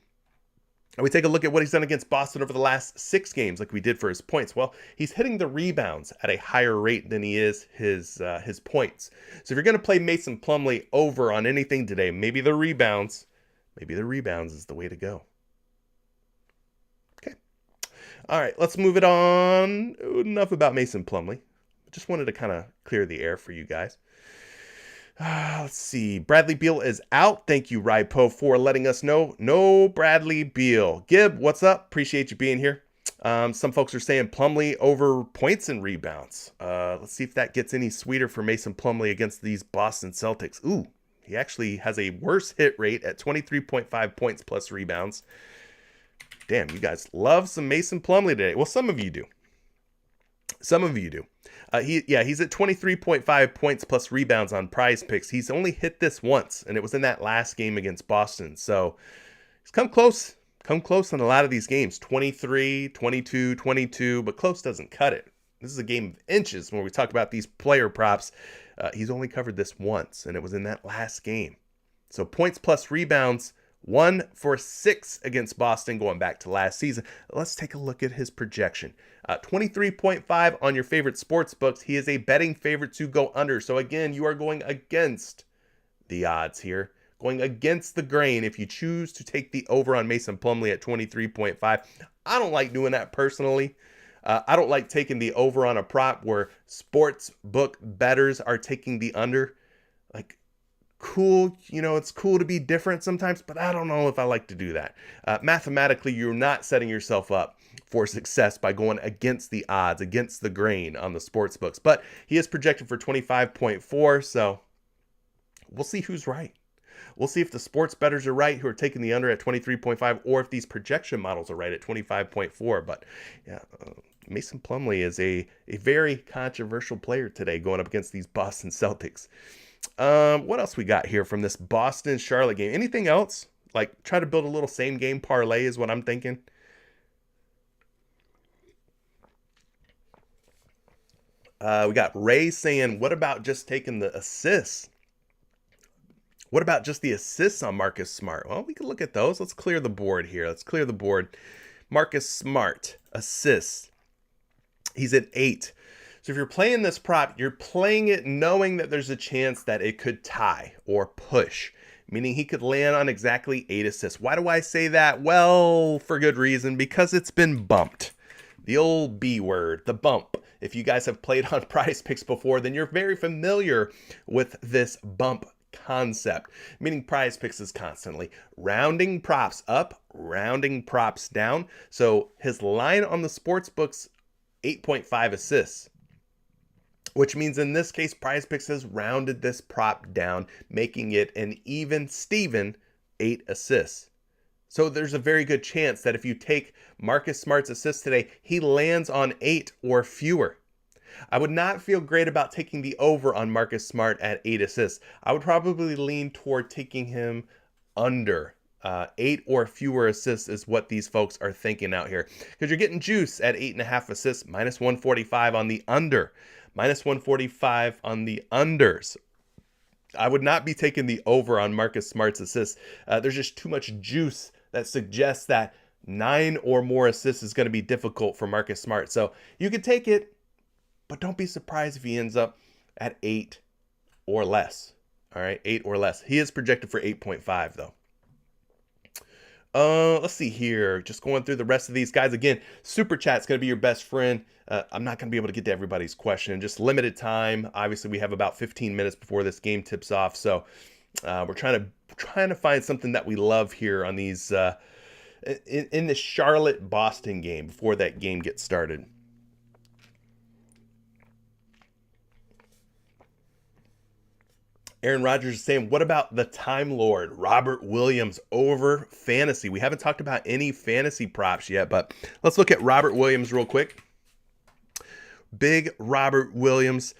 And we take a look at what he's done against Boston over the last 6 games like we did for his points. Well, he's hitting the rebounds at a higher rate than he is his points. So if you're going to play Mason Plumlee over on anything today, maybe the rebounds is the way to go. Okay. All right, let's move it on. Enough about Mason Plumlee. Just wanted to kind of clear the air for you guys. Let's see. Bradley Beal is out. Thank you, Rypo, for letting us know. No Bradley Beal. Gib, what's up? Appreciate you being here. Some folks are saying Plumlee over points and rebounds. Let's see if that gets any sweeter for Mason Plumlee against these Boston Celtics. Ooh. He actually has a worse hit rate at 23.5 points plus rebounds. Damn, you guys love some Mason Plumlee today. Well, some of you do. Some of you do. He's at 23.5 points plus rebounds on PrizePicks. He's only hit this once, and it was in that last game against Boston. So he's come close in a lot of these games. 23, 22, 22, but close doesn't cut it. This is a game of inches when we talk about these player props. He's only covered this once, and it was in that last game. So points plus rebounds, 1 for 6 against Boston going back to last season. Let's take a look at his projection. 23.5 on your favorite sports books. He is a betting favorite to go under. So again, you are going against the odds here. Going against the grain if you choose to take the over on Mason Plumlee at 23.5. I don't like doing that personally. I don't like taking the over on a prop where sports book bettors are taking the under. Like, cool, it's cool to be different sometimes, but I don't know if I like to do that. Mathematically, you're not setting yourself up for success by going against the odds, against the grain on the sports books. But he is projected for 25.4, so we'll see who's right. We'll see if the sports bettors are right who are taking the under at 23.5 or if these projection models are right at 25.4. But yeah, Mason Plumlee is a very controversial player today going up against these Boston Celtics. What else we got here from this Boston-Charlotte game? Anything else? Like, try to build a little same game parlay is what I'm thinking. We got Ray saying, what about just taking the assists? What about just the assists on Marcus Smart? Well, we can look at those. Let's clear the board here. Let's clear the board. Marcus Smart, assists. He's at 8. So if you're playing this prop, you're playing it knowing that there's a chance that it could tie or push, meaning he could land on exactly 8 assists. Why do I say that? Well, for good reason, because it's been bumped. The old B word, the bump. If you guys have played on PrizePicks before, then you're very familiar with this bump concept, meaning PrizePicks is constantly rounding props up, rounding props down. So his line on the sports books, 8.5 assists, which means in this case, PrizePicks has rounded this prop down, making it an even Steven 8 assists. So there's a very good chance that if you take Marcus Smart's assists today, he lands on 8 or fewer. I would not feel great about taking the over on Marcus Smart at 8 assists. I would probably lean toward taking him under 8 or fewer assists is what these folks are thinking out here. Because you're getting juice at 8.5 assists, minus 145 on the under. Minus 145 on the unders. I would not be taking the over on Marcus Smart's assists. There's just too much juice that suggests that 9 or more assists is going to be difficult for Marcus Smart. So you could take it, but don't be surprised if he ends up at 8 or less. All right, 8 or less. He is projected for 8.5 though. Let's see here. Just going through the rest of these guys. Again, Super Chat's going to be your best friend. I'm not going to be able to get to everybody's question. Just limited time. Obviously, we have about 15 minutes before this game tips off. So we're trying to find something that we love here on these in the Charlotte-Boston game before that game gets started. Aaron Rodgers is saying, what about the Time Lord, Robert Williams, over fantasy? We haven't talked about any fantasy props yet, but let's look at Robert Williams real quick. Big Robert Williams,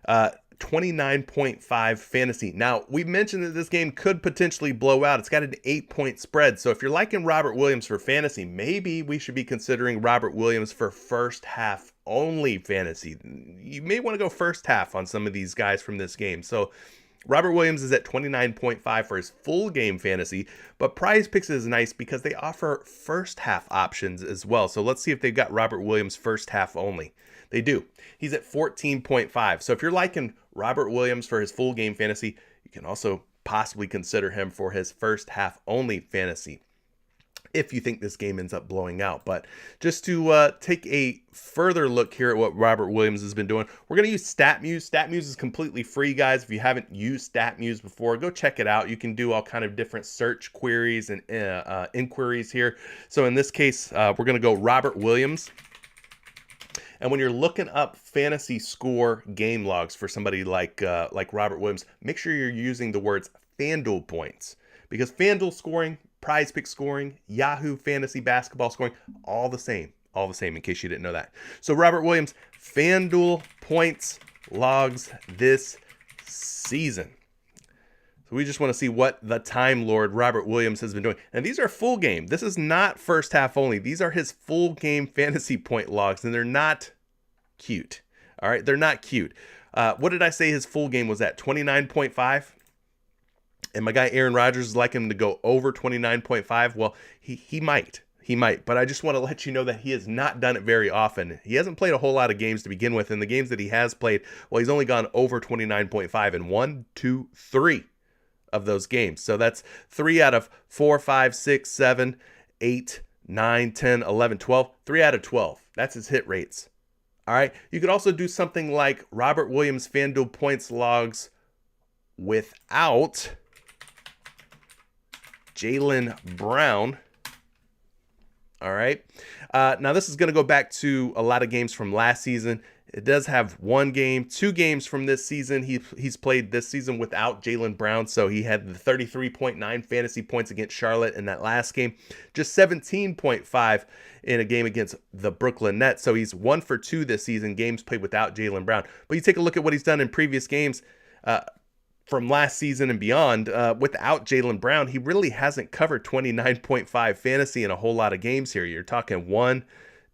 29.5 fantasy. Now, we mentioned that this game could potentially blow out. It's got an 8-point spread. So if you're liking Robert Williams for fantasy, maybe we should be considering Robert Williams for first half only fantasy. You may want to go first half on some of these guys from this game. So Robert Williams is at 29.5 for his full game fantasy, but PrizePicks is nice because they offer first half options as well. So let's see if they've got Robert Williams first half only. They do. He's at 14.5. So if you're liking Robert Williams for his full game fantasy, you can also possibly consider him for his first half only fantasy if you think this game ends up blowing out. But just to take a further look here at what Robert Williams has been doing, we're going to use StatMuse. StatMuse is completely free, guys. If you haven't used StatMuse before, go check it out. You can do all kind of different search queries and inquiries here. So in this case, we're going to go Robert Williams. And when you're looking up fantasy score game logs for somebody like Robert Williams, make sure you're using the words FanDuel points, because FanDuel scoring, PrizePicks scoring, Yahoo Fantasy Basketball scoring, all the same, in case you didn't know that. So Robert Williams, FanDuel points logs this season. So we just want to see what the Time Lord Robert Williams has been doing. And these are full game. This is not first half only. These are his full game fantasy point logs, and they're not cute. All right, they're not cute. What did I say his full game was at? 29.5? And my guy Aaron Rodgers is like him to go over 29.5. Well, he might. He might. But I just want to let you know that he has not done it very often. He hasn't played a whole lot of games to begin with. And the games that he has played, well, he's only gone over 29.5 in 1, 2, 3 of those games. So that's 3 out of 4, 5, 6, 7, 8, 9, 10, 11, 12. 3 out of 12. That's his hit rates. All right. You could also do something like Robert Williams FanDuel points logs without Jaylen Brown. All right. Now this is going to go back to a lot of games from last season. It does have 1 game, 2 games from this season. He's played this season without Jaylen Brown. So he had the 33.9 fantasy points against Charlotte in that last game, just 17.5 in a game against the Brooklyn Nets. So he's 1 for 2 this season, games played without Jaylen Brown. But you take a look at what he's done in previous games from last season and beyond. Without Jaylen Brown, he really hasn't covered 29.5 fantasy in a whole lot of games here. You're talking 1,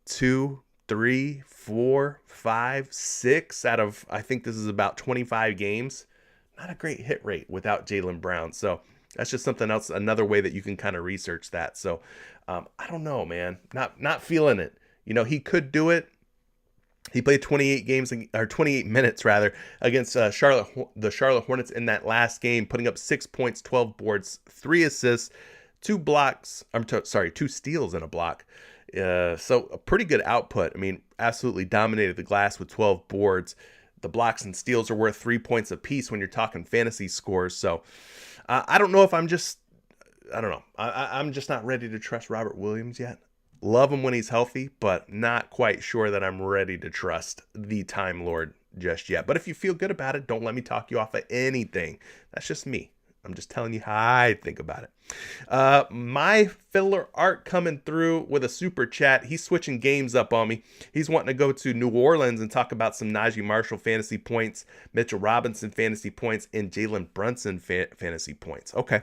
2, 3, 4, 5, 6 out of, I think this is about 25 games. Not a great hit rate without Jaylen Brown. So that's just something else, another way that you can kind of research that. So I don't know, man. Not feeling it. You know, he could do it. He played 28 minutes rather, against the Charlotte Hornets in that last game, putting up 6 points, 12 boards, 3 assists, 2 blocks. 2 steals and a block. So a pretty good output. I mean, absolutely dominated the glass with 12 boards. The blocks and steals are worth 3 points apiece when you're talking fantasy scores. So I don't know if I'm just not ready to trust Robert Williams yet. Love him when he's healthy, but not quite sure that I'm ready to trust the Time Lord just yet. But if you feel good about it, don't let me talk you off of anything. That's just me. I'm just telling you how I think about it. My Filler Art coming through with a super chat. He's switching games up on me. He's wanting to go to New Orleans and talk about some Najee Marshall fantasy points, Mitchell Robinson fantasy points, and Jalen Brunson fantasy points. Okay.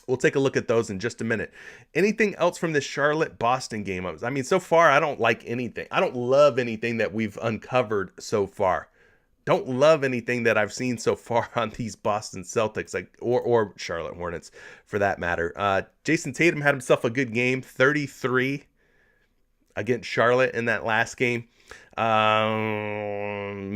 We'll take a look at those in just a minute. Anything else from this Charlotte-Boston game? I mean, so far, I don't like anything. I don't love anything that we've uncovered so far. don't love anything that I've seen so far on these Boston Celtics, or Charlotte Hornets for that matter. Jason Tatum had himself a good game, 33 against Charlotte in that last game.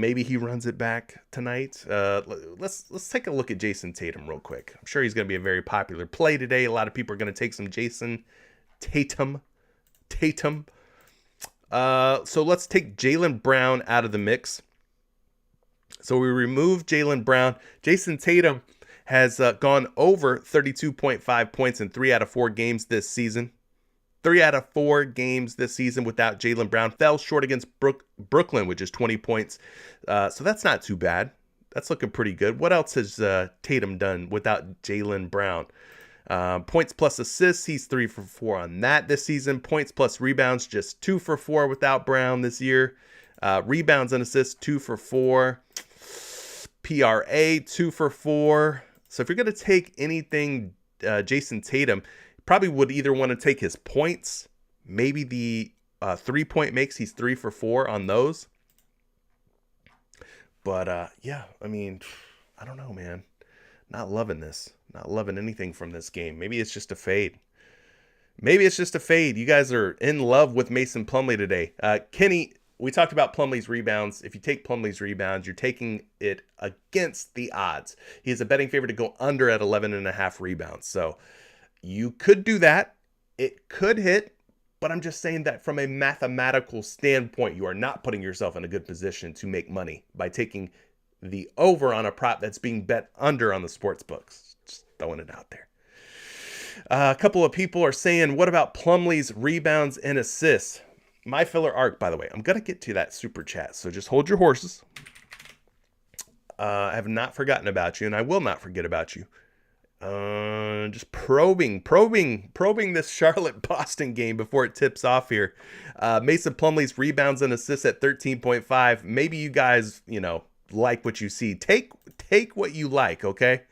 Maybe he runs it back tonight. Let's take a look at Jason Tatum real quick. I'm sure he's going to be a very popular play today. A lot of people are going to take some Jason Tatum. So let's take Jaylen Brown out of the mix. So we remove Jaylen Brown. Jason Tatum has gone over 32.5 points in 3 out of 4 games this season. 3 out of 4 games this season without Jaylen Brown. Fell short against Brooklyn, which is 20 points. So that's not too bad. That's looking pretty good. What else has Tatum done without Jaylen Brown? Points plus assists, he's 3 for 4 on that this season. Points plus rebounds, just 2 for 4 without Brown this year. Rebounds and assists, 2 for 4. PRA, 2 for 4. So if you're going to take anything Jason Tatum, probably would either want to take his points, maybe the 3-point makes, he's 3 for 4 on those. But yeah, I mean, I don't know, man. Not loving this. Not loving anything from this game. Maybe it's just a fade. You guys are in love with Mason Plumlee today. Kenny, we talked about Plumlee's rebounds. If you take Plumlee's rebounds, you're taking it against the odds. He is a betting favorite to go under at 11.5 rebounds. So you could do that. It could hit. But I'm just saying that from a mathematical standpoint, you are not putting yourself in a good position to make money by taking the over on a prop that's being bet under on the sports books. Just throwing it out there. A couple of people are saying, what about Plumlee's rebounds and assists? My filler arc, by the way, I'm going to get to that super chat, so just hold your horses. I have not forgotten about you, and I will not forget about you. Just probing this Charlotte-Boston game before it tips off here. Mason Plumlee's rebounds and assists at 13.5. Maybe you guys, like what you see. Take what you like, okay?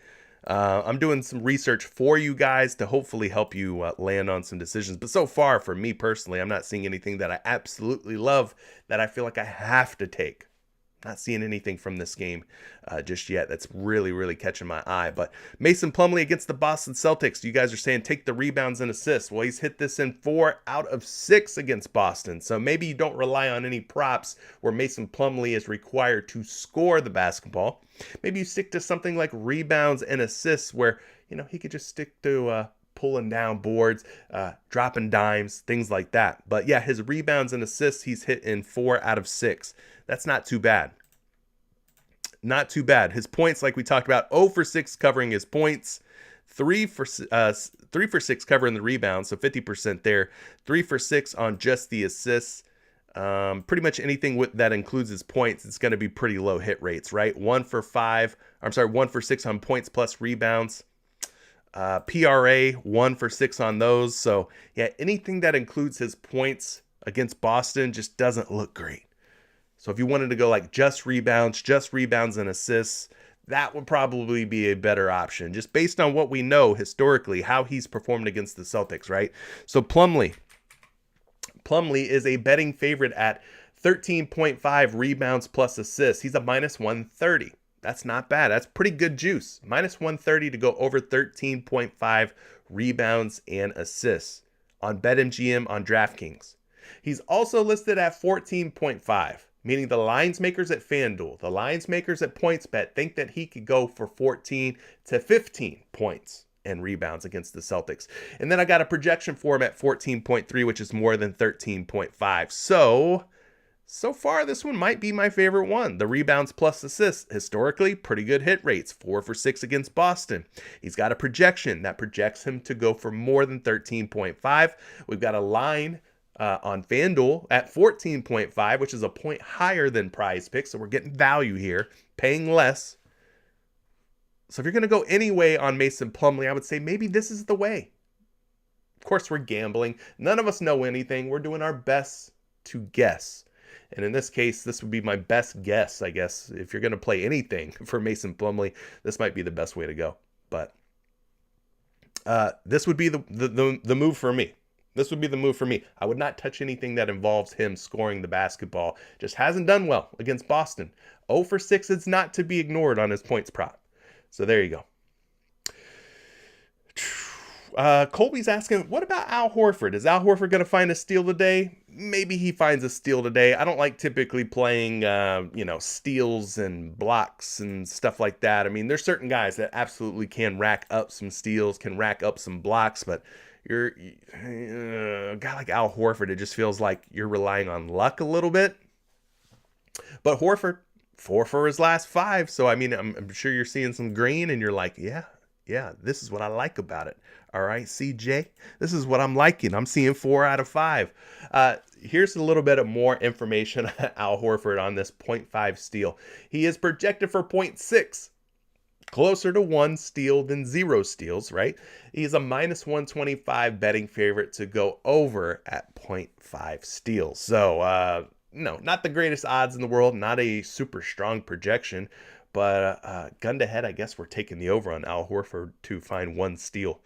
I'm doing some research for you guys to hopefully help you land on some decisions. But so far, for me personally, I'm not seeing anything that I absolutely love that I feel like I have to take. Not seeing anything from this game just yet that's really, really catching my eye. But Mason Plumlee against the Boston Celtics. You guys are saying take the rebounds and assists. Well, he's hit this in 4 out of 6 against Boston. So maybe you don't rely on any props where Mason Plumlee is required to score the basketball. Maybe you stick to something like rebounds and assists where, he could just stick to pulling down boards, dropping dimes, things like that. But yeah, his rebounds and assists, he's hit in 4 out of 6. That's not too bad. Not too bad. His points, like we talked about, 0 for 6 covering his points, 3 for 6 covering the rebounds, so 50% there. 3 for 6 on just the assists. Pretty much anything that includes his points, it's going to be pretty low hit rates, right? 1 for 6 on points plus rebounds. PRA, 1 for 6 on those. So yeah, anything that includes his points against Boston just doesn't look great. So if you wanted to go like just rebounds and assists, that would probably be a better option, just based on what we know historically, how he's performed against the Celtics, right? So Plumlee is a betting favorite at 13.5 rebounds plus assists. He's a minus 130. That's not bad. That's pretty good juice. Minus 130 to go over 13.5 rebounds and assists on BetMGM on DraftKings. He's also listed at 14.5. Meaning the lines makers at FanDuel, the lines makers at PointsBet think that he could go for 14 to 15 points and rebounds against the Celtics. And then I got a projection for him at 14.3, which is more than 13.5. So far, this one might be my favorite one. The rebounds plus assists, historically, pretty good hit rates. 4 for 6 against Boston. He's got a projection that projects him to go for more than 13.5. We've got a line on FanDuel at 14.5, which is a point higher than PrizePicks. So we're getting value here, paying less. So if you're going to go anyway on Mason Plumlee, I would say maybe this is the way. Of course, we're gambling. None of us know anything. We're doing our best to guess. And in this case, this would be my best guess, I guess. If you're going to play anything for Mason Plumlee, this might be the best way to go. But this would be the move for me. This would be the move for me. I would not touch anything that involves him scoring the basketball. Just hasn't done well against Boston. 0 for 6 is not to be ignored on his points prop. So there you go. Colby's asking, what about Al Horford? Is Al Horford going to find a steal today? Maybe he finds a steal today. I don't like typically playing, steals and blocks and stuff like that. I mean, there's certain guys that absolutely can rack up some steals, can rack up some blocks, but a guy like Al Horford, it just feels like you're relying on luck a little bit. But Horford, 4 for his last 5. So, I mean, I'm sure you're seeing some green and you're like, yeah, this is what I like about it. All right, CJ, this is what I'm liking. I'm seeing 4 out of 5. Here's a little bit of more information on Al Horford on this 0.5 steal. He is projected for 0.6. Closer to 1 steal than 0 steals, right? He's a minus 125 betting favorite to go over at 0.5 steals. So, no, not the greatest odds in the world, not a super strong projection. But gun to head, I guess we're taking the over on Al Horford to find 1 steal.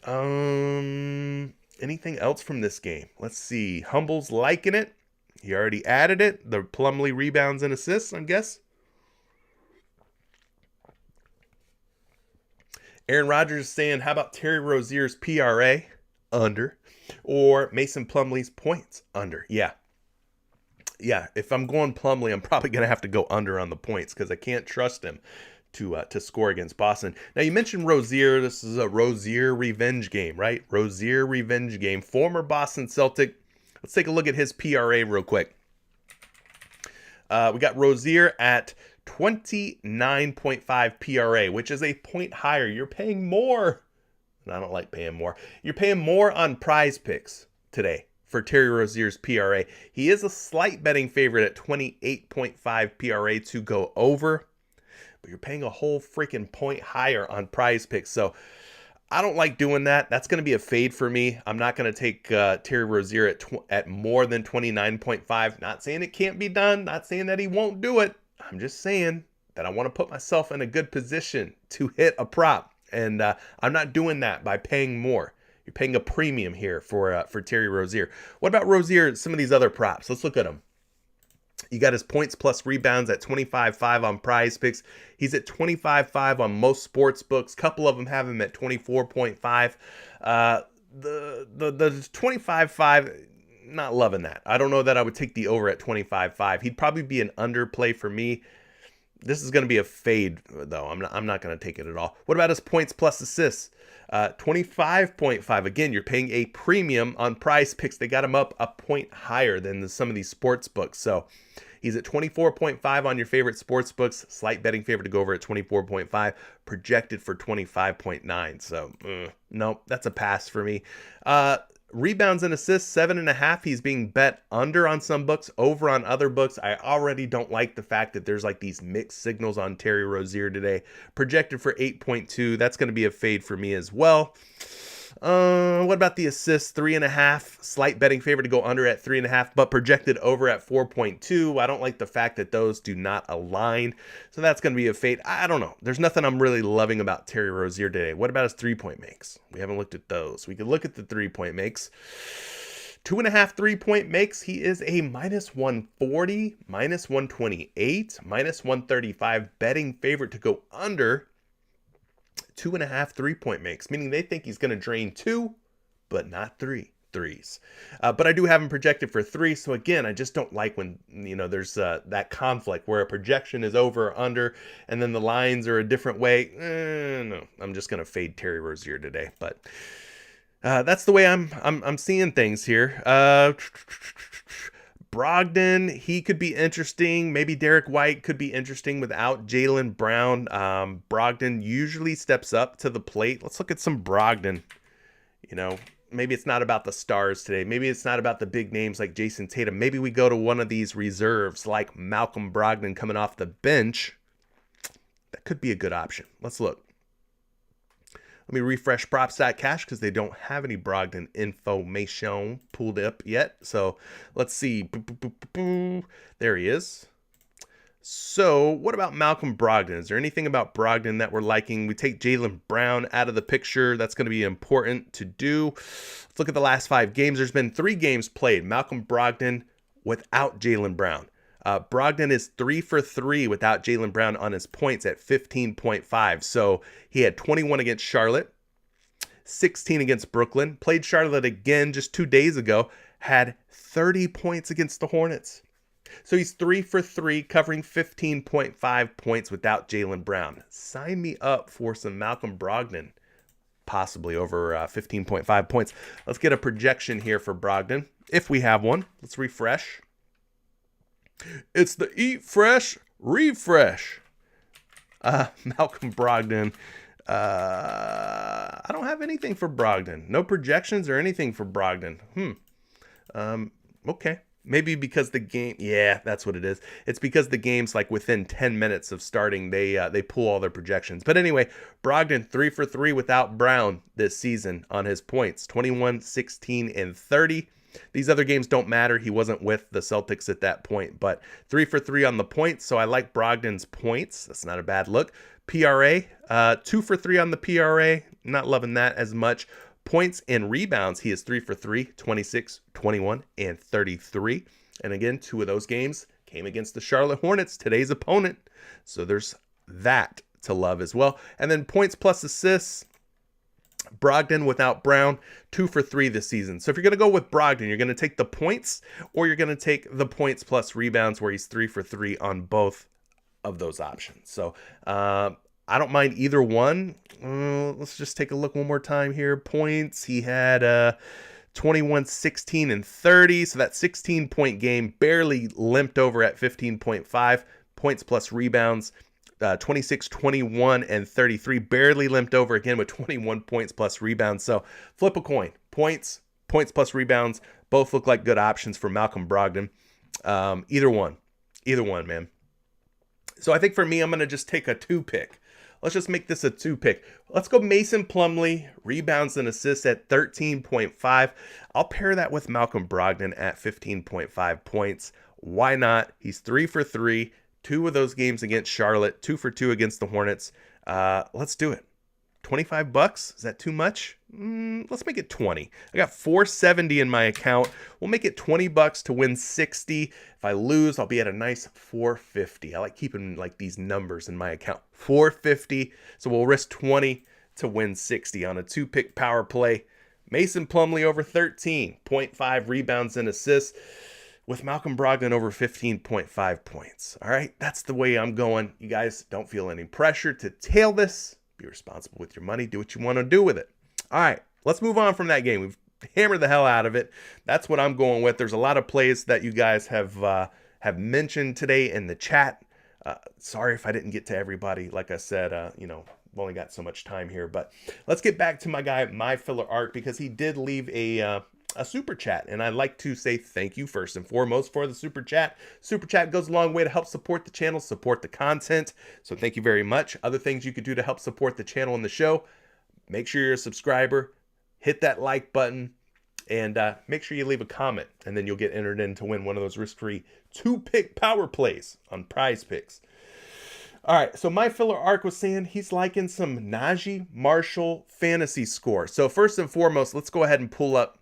Anything else from this game? Let's see. Humble's liking it. He already added it. The Plumlee rebounds and assists, I guess. Aaron Rodgers is saying, how about Terry Rozier's PRA? Under. Or Mason Plumlee's points? Under. Yeah, if I'm going Plumlee, I'm probably going to have to go under on the points because I can't trust him to score against Boston. Now, you mentioned Rozier. This is a Rozier revenge game, right? Rozier revenge game. Former Boston Celtic. Let's take a look at his PRA real quick. We got Rozier at 29.5 PRA, which is a point higher. You're paying more. And I don't like paying more. You're paying more on PrizePicks today for Terry Rozier's PRA. He is a slight betting favorite at 28.5 PRA to go over, but you're paying a whole freaking point higher on PrizePicks. So I don't like doing that. That's going to be a fade for me. I'm not going to take Terry Rozier at more than 29.5. Not saying it can't be done. Not saying that he won't do it. I'm just saying that I want to put myself in a good position to hit a prop. And I'm not doing that by paying more. You're paying a premium here for Terry Rozier. What about Rozier? Some of these other props. Let's look at them. You got his points plus rebounds at 25.5 on PrizePicks. He's at 25.5 on most sports books. Couple of them have him at 24.5. The 25.5, not loving that. I don't know that I would take the over at 25.5. He'd probably be an underplay for me. This is going to be a fade, though. I'm not going to take it at all. What about his points plus assists? 25.5. Again, you're paying a premium on PrizePicks. They got him up a point higher than some of these sports books. So he's at 24.5 on your favorite sports books. Slight betting favorite to go over at 24.5. Projected for 25.9. So, no, that's a pass for me. Rebounds and assists, 7.5. He's being bet under on some books, over on other books. I already don't like the fact that there's like these mixed signals on Terry Rozier today. Projected for 8.2. That's going to be a fade for me as well. What about the assists? 3.5. Slight betting favorite to go under at 3.5, but projected over at 4.2. I don't like the fact that those do not align. So that's going to be a fade. I don't know. There's nothing I'm really loving about Terry Rozier today. What about his 3-point makes? We haven't looked at those. We could look at the 3-point makes. 2.5 3-point makes. He is a minus 140, minus 128, minus 135 betting favorite to go under 2.5 3-point makes, meaning they think he's going to drain 2, but not 3 threes. But I do have him projected for 3. So again, I just don't like when, there's that conflict where a projection is over or under, and then the lines are a different way. No, I'm just going to fade Terry Rozier today. But that's the way I'm seeing things here. Brogdon, he could be interesting. Maybe Derek White could be interesting without Jaylen Brown. Brogdon usually steps up to the plate. Let's look at some Brogdon. Maybe it's not about the stars today. Maybe it's not about the big names like Jason Tatum. Maybe we go to one of these reserves like Malcolm Brogdon coming off the bench. That could be a good option. Let's look. Let me refresh props.cash because they don't have any Brogdon information pulled up yet. So let's see. There he is. So what about Malcolm Brogdon? Is there anything about Brogdon that we're liking? We take Jaylen Brown out of the picture. That's going to be important to do. Let's look at the last 5 games. There's been 3 games played. Malcolm Brogdon without Jaylen Brown. Brogdon is 3 for 3 without Jaylen Brown on his points at 15.5. So he had 21 against Charlotte, 16 against Brooklyn, played Charlotte again just 2 days ago, had 30 points against the Hornets. So he's 3 for 3, covering 15.5 points without Jaylen Brown. Sign me up for some Malcolm Brogdon, possibly over 15.5 points. Let's get a projection here for Brogdon, if we have one. Let's refresh. It's the Eat Fresh Refresh. Malcolm Brogdon. I don't have anything for Brogdon. No projections or anything for Brogdon. Okay. Maybe because the game, yeah, that's what it is. It's because the game's like within 10 minutes of starting, they pull all their projections. But anyway, Brogdon 3 for 3 without Brown this season on his points, 21, 16, and 30. These other games don't matter. He wasn't with the Celtics at that point, but 3 for 3 on the points. So I like Brogdon's points. That's not a bad look. PRA, 2 for 3 on the PRA. Not loving that as much. Points and rebounds, he is 3 for 3, 26, 21, and 33. And again, 2 of those games came against the Charlotte Hornets, today's opponent. So there's that to love as well. And then points plus assists, Brogdon without Brown, 2 for 3 this season. So if you're going to go with Brogdon, you're going to take the points, or you're going to take the points plus rebounds, where he's 3 for 3 on both of those options. So I don't mind either one. Let's just take a look one more time here. Points, he had 21, 16, and 30. So that 16-point game barely limped over at 15.5. Points plus rebounds, 26, 21, and 33. Barely limped over again with 21 points plus rebounds. So flip a coin. Points plus rebounds. Both look like good options for Malcolm Brogdon. Either one, man. So I think for me, I'm going to just take a 2-pick. Let's just make this a 2-pick. Let's go Mason Plumlee, rebounds and assists at 13.5. I'll pair that with Malcolm Brogdon at 15.5 points. Why not? He's 3 for 3. 2 of those games against Charlotte, 2 for 2 against the Hornets. Let's do it. $25? Is that too much? Let's make it 20. I got $470 in my account. We'll make it $20 to win 60. If I lose, I'll be at a nice $450. I like keeping like these numbers in my account. $450. So we'll risk 20 to win 60 on a 2-pick power play. Mason Plumlee over 13.5 rebounds and assists, with Malcolm Brogdon over 15.5 points. All right, that's the way I'm going. You guys don't feel any pressure to tail this. Be responsible with your money. Do what you want to do with it. All right, let's move on from that game. We've hammered the hell out of it. That's what I'm going with. There's a lot of plays that you guys have mentioned today in the chat. Sorry if I didn't get to everybody. Like I said, we've only got so much time here. But let's get back to my guy, My Filler Art, because he did leave a super chat, and I'd like to say thank you first and foremost for the super chat. Super chat goes a long way to help support the channel, support the content, so thank you very much. Other things you could do to help support the channel and the show: make sure you're a subscriber, hit that like button, and make sure you leave a comment, and then you'll get entered in to win one of those risk-free 2-pick power plays on PrizePicks. All right, so My Filler Arc was saying he's liking some Najee Marshall fantasy score. So first and foremost, let's go ahead and pull up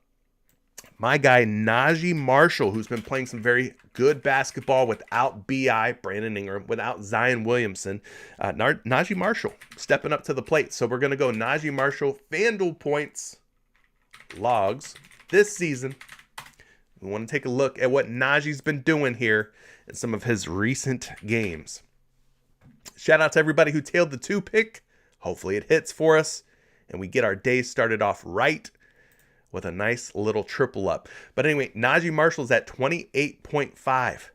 my guy Najee Marshall, who's been playing some very good basketball without B.I., Brandon Ingram, without Zion Williamson. Najee Marshall stepping up to the plate. So we're going to go Najee Marshall FanDuel points logs this season. We want to take a look at what Najee's been doing here in some of his recent games. Shout out to everybody who tailed the 2-pick. Hopefully it hits for us, and we get our day started off right with a nice little triple up. But anyway, Najee Marshall's at 28.5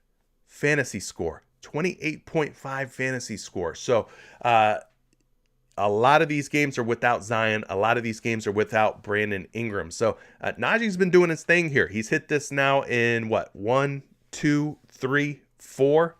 fantasy score. 28.5 fantasy score. So a lot of these games are without Zion. A lot of these games are without Brandon Ingram. So Najee's been doing his thing here. He's hit this now in what? 1, 2, 3, 4.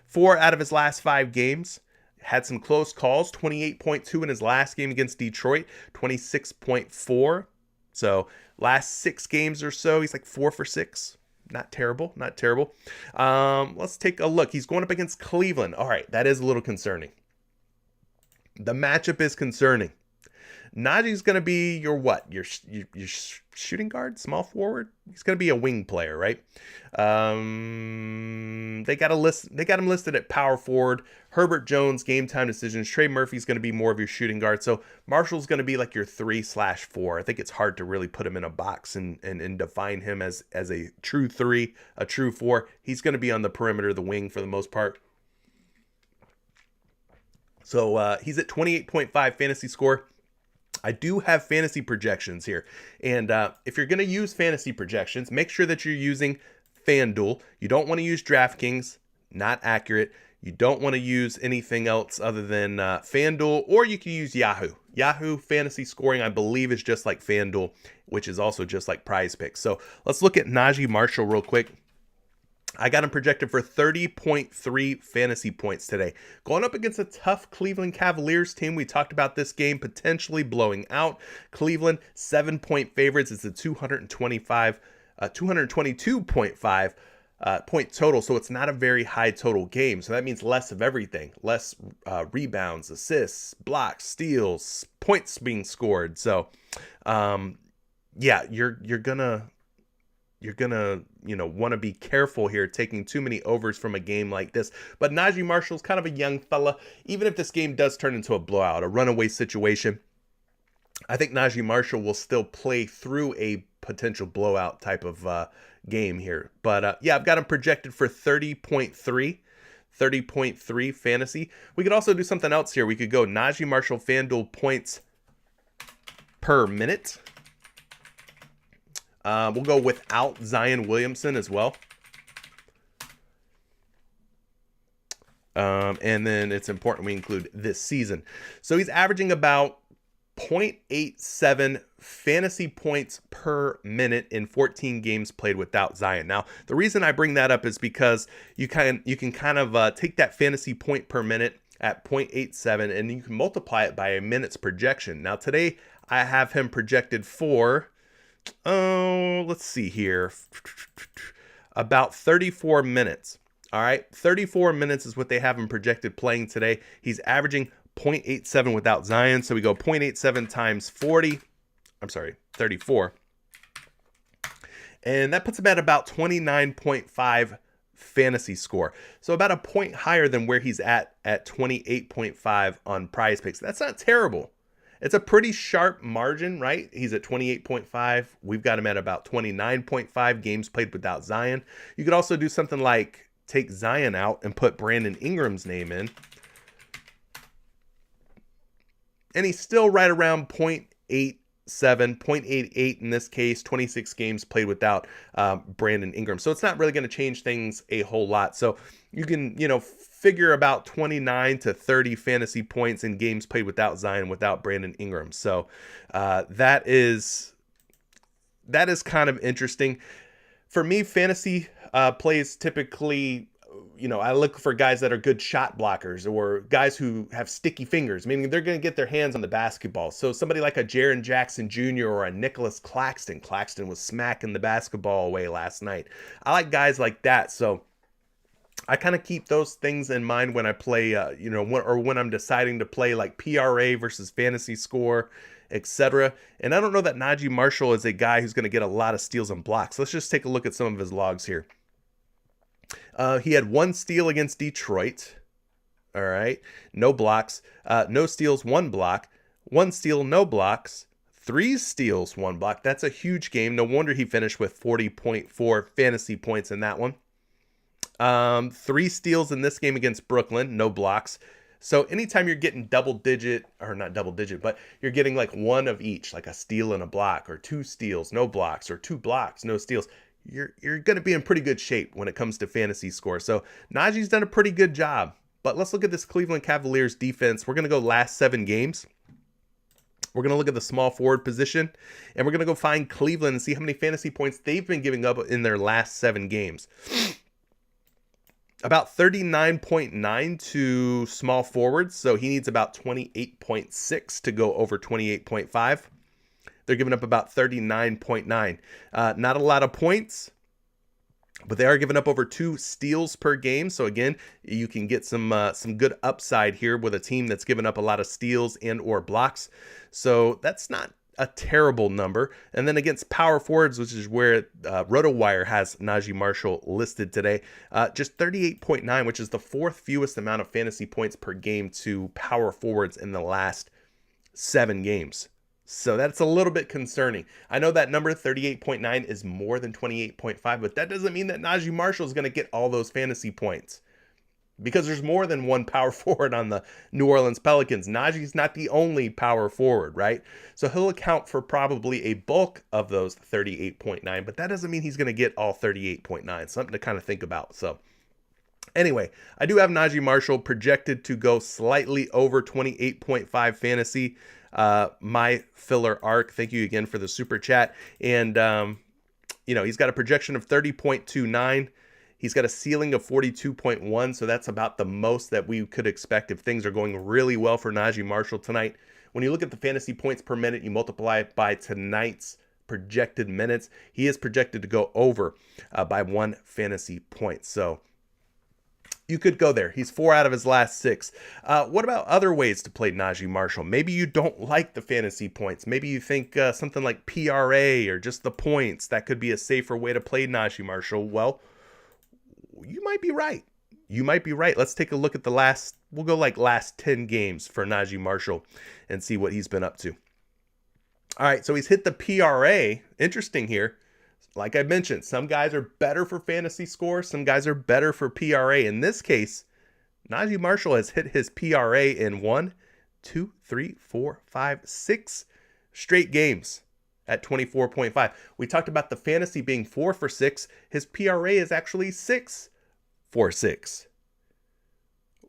4 out of his last 5 games. Had some close calls. 28.2 in his last game against Detroit. 26.4. So last 6 games or so, he's like 4 for 6. Not terrible. Let's take a look. He's going up against Cleveland. All right, that is a little concerning. The matchup is concerning. Najee's going to be your what? Your shooting guard, small forward. He's going to be a wing player, right? They got him listed at power forward. Herbert Jones, game time decisions. Trey Murphy's going to be more of your shooting guard. So Marshall's going to be like your 3/4. I think it's hard to really put him in a box and define him as a true 3, a true 4. He's going to be on the perimeter of the wing for the most part. So he's at 28.5 fantasy score. I do have fantasy projections here. And if you're going to use fantasy projections, make sure that you're using FanDuel. You don't want to use DraftKings, not accurate. You don't want to use anything else other than FanDuel, or you can use Yahoo. Yahoo fantasy scoring, I believe, is just like FanDuel, which is also just like PrizePicks. So let's look at Najee Marshall real quick. I got him projected for 30.3 fantasy points today. Going up against a tough Cleveland Cavaliers team. We talked about this game potentially blowing out. Cleveland, 7-point favorites. It's a 222.5 point total. So it's not a very high total game. So that means less of everything. Less rebounds, assists, blocks, steals, points being scored. So yeah, you're gonna want to be careful here taking too many overs from a game like this. But Najee Marshall's kind of a young fella. Even if this game does turn into a blowout, a runaway situation, I think Najee Marshall will still play through a potential blowout type of game here. But yeah, I've got him projected for 30.3 fantasy. We could also do something else here. We could go Najee Marshall FanDuel points per minute. We'll go without Zion Williamson as well. And then it's important we include this season. So he's averaging about 0.87 fantasy points per minute in 14 games played without Zion. Now, the reason I bring that up is because you can kind of take that fantasy point per minute at 0.87 and you can multiply it by a minute's projection. Now, today I have him projected for... let's see here. About 34 minutes. All right. 34 minutes is what they have him projected playing today. He's averaging 0.87 without Zion. So we go 0.87 times 34. And that puts him at about 29.5 fantasy score. So about a point higher than where he's at 28.5 on PrizePicks. That's not terrible. It's a pretty sharp margin, right? He's at 28.5. We've got him at about 29.5 games played without Zion. You could also do something like take Zion out and put Brandon Ingram's name in. And he's still right around 0.87, 0.88 in this case, 26 games played without Brandon Ingram. So it's not really going to change things a whole lot. So you can, figure about 29 to 30 fantasy points in games played without Zion, without Brandon Ingram. So that is kind of interesting. For me, fantasy plays typically, I look for guys that are good shot blockers or guys who have sticky fingers, meaning they're going to get their hands on the basketball. So somebody like a Jaren Jackson Jr. or a Nicholas Claxton. Claxton was smacking the basketball away last night. I like guys like that. So I kind of keep those things in mind when I play, when I'm deciding to play like PRA versus fantasy score, etc. And I don't know that Najee Marshall is a guy who's going to get a lot of steals and blocks. Let's just take a look at some of his logs here. He had 1 steal against Detroit. All right. No blocks. No steals, 1 block. 1 steal, no blocks. 3 steals, 1 block. That's a huge game. No wonder he finished with 40.4 fantasy points in that one. 3 steals in this game against Brooklyn, no blocks. So anytime you're getting not double digit, but you're getting like 1 of each, like a steal and a block, or 2 steals, no blocks, or 2 blocks, no steals, you're going to be in pretty good shape when it comes to fantasy score. So Najee's done a pretty good job. But let's look at this Cleveland Cavaliers defense. We're going to go last 7 games. We're going to look at the small forward position, and we're going to go find Cleveland and see how many fantasy points they've been giving up in their last 7 games. About 39.9 to small forwards, so he needs about 28.6 to go over 28.5. They're giving up about 39.9. Not a lot of points. but they are giving up over 2 steals per game. So again, you can get some good upside here with a team that's given up a lot of steals and or blocks. So that's not a terrible number. And then against power forwards, which is where RotoWire has Najee Marshall listed today, just 38.9, which is the 4th fewest amount of fantasy points per game to power forwards in the last 7 games. So that's a little bit concerning. I know that number 38.9 is more than 28.5, but that doesn't mean that Najee Marshall is going to get all those fantasy points, because there's more than one power forward on the New Orleans Pelicans. Najee's not the only power forward, right? So he'll account for probably a bulk of those 38.9, but that doesn't mean he's going to get all 38.9. Something to kind of think about. So anyway, I do have Najee Marshall projected to go slightly over 28.5 fantasy. My filler arc, thank you again for the super chat. And, he's got a projection of 30.29. He's got a ceiling of 42.1. So that's about the most that we could expect if things are going really well for Najee Marshall tonight. When you look at the fantasy points per minute, you multiply it by tonight's projected minutes. He is projected to go over by 1 fantasy point. So you could go there. He's 4 out of his last 6. What about other ways to play Najee Marshall? Maybe you don't like the fantasy points. Maybe you think something like PRA or just the points, that could be a safer way to play Najee Marshall. Well, you might be right. You might be right. Let's take a look at the last 10 games for Najee Marshall and see what he's been up to. All right, so he's hit the PRA. Interesting here. Like I mentioned, some guys are better for fantasy score. Some guys are better for PRA. In this case, Najee Marshall has hit his PRA in 1, 2, 3, 4, 5, 6 straight games at 24.5. We talked about the fantasy being 4 for 6. His PRA is actually 6 for 6.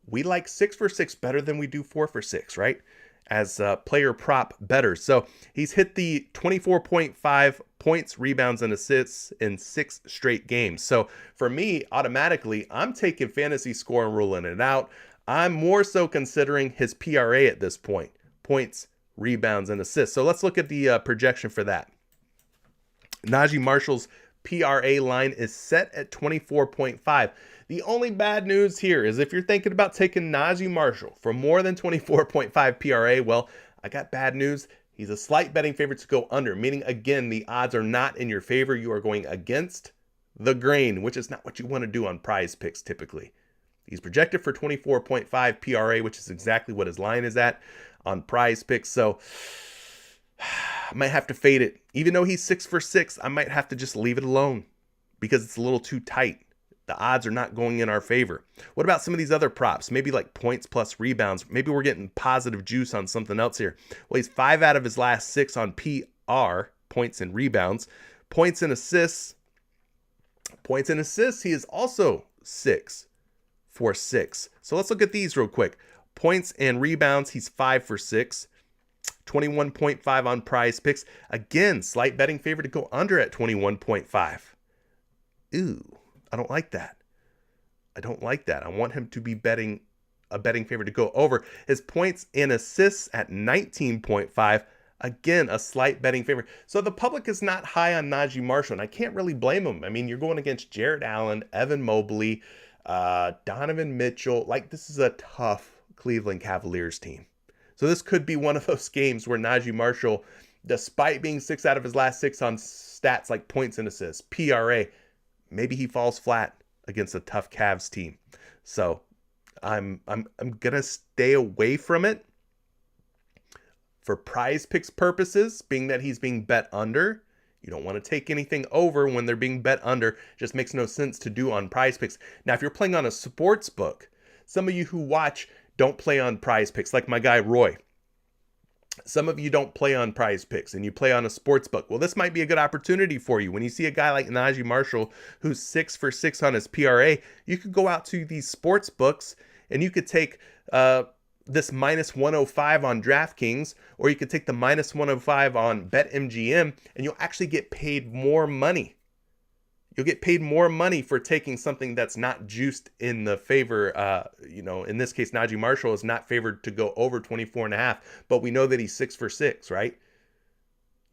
We like 6 for 6 better than we do 4 for 6, right? As player prop better. So he's hit the 24.5 points, rebounds, and assists in 6 straight games. So for me, automatically, I'm taking fantasy score and ruling it out. I'm more so considering his PRA at this point. Points, rebounds, and assists. So let's look at the projection for that. Najee Marshall's PRA line is set at 24.5. The only bad news here is if you're thinking about taking Najee Marshall for more than 24.5 PRA, well, I got bad news. He's a slight betting favorite to go under, meaning, again, the odds are not in your favor. You are going against the grain, which is not what you want to do on PrizePicks typically. He's projected for 24.5 PRA, which is exactly what his line is at on PrizePicks. So I might have to fade it. Even though he's 6 for 6, I might have to just leave it alone because it's a little too tight. The odds are not going in our favor. What about some of these other props? Maybe like points plus rebounds. Maybe we're getting positive juice on something else here. Well, he's 5 out of his last 6 on PR, points and rebounds. Points and assists. Points and assists, he is also 6 for 6. So let's look at these real quick. Points and rebounds, he's 5 for 6. 21.5 on PrizePicks. Again, slight betting favor to go under at 21.5. Ooh, I don't like that. I don't like that. I want him to be betting a betting favor to go over. His points and assists at 19.5. Again, a slight betting favor. So the public is not high on Najee Marshall, and I can't really blame him. I mean, you're going against Jared Allen, Evan Mobley, Donovan Mitchell. Like, this is a tough Cleveland Cavaliers team. So this could be one of those games where Najee Marshall, despite being 6 out of his last 6 on stats like points and assists, PRA, maybe he falls flat against a tough Cavs team. So I'm gonna stay away from it for PrizePicks purposes, being that he's being bet under. You don't want to take anything over when they're being bet under. Just makes no sense to do on PrizePicks. Now, if you're playing on a sports book, some of you who watch don't play on PrizePicks, like my guy Roy. Some of you don't play on PrizePicks and you play on a sports book. Well, this might be a good opportunity for you. When you see a guy like Najee Marshall who's 6 for 6 on his PRA, you could go out to these sports books and you could take this minus 105 on DraftKings, or you could take the minus 105 on BetMGM, and you'll actually get paid more money. You'll get paid more money for taking something that's not juiced in the favor. In this case, Najee Marshall is not favored to go over 24.5, but we know that he's 6 for 6, right?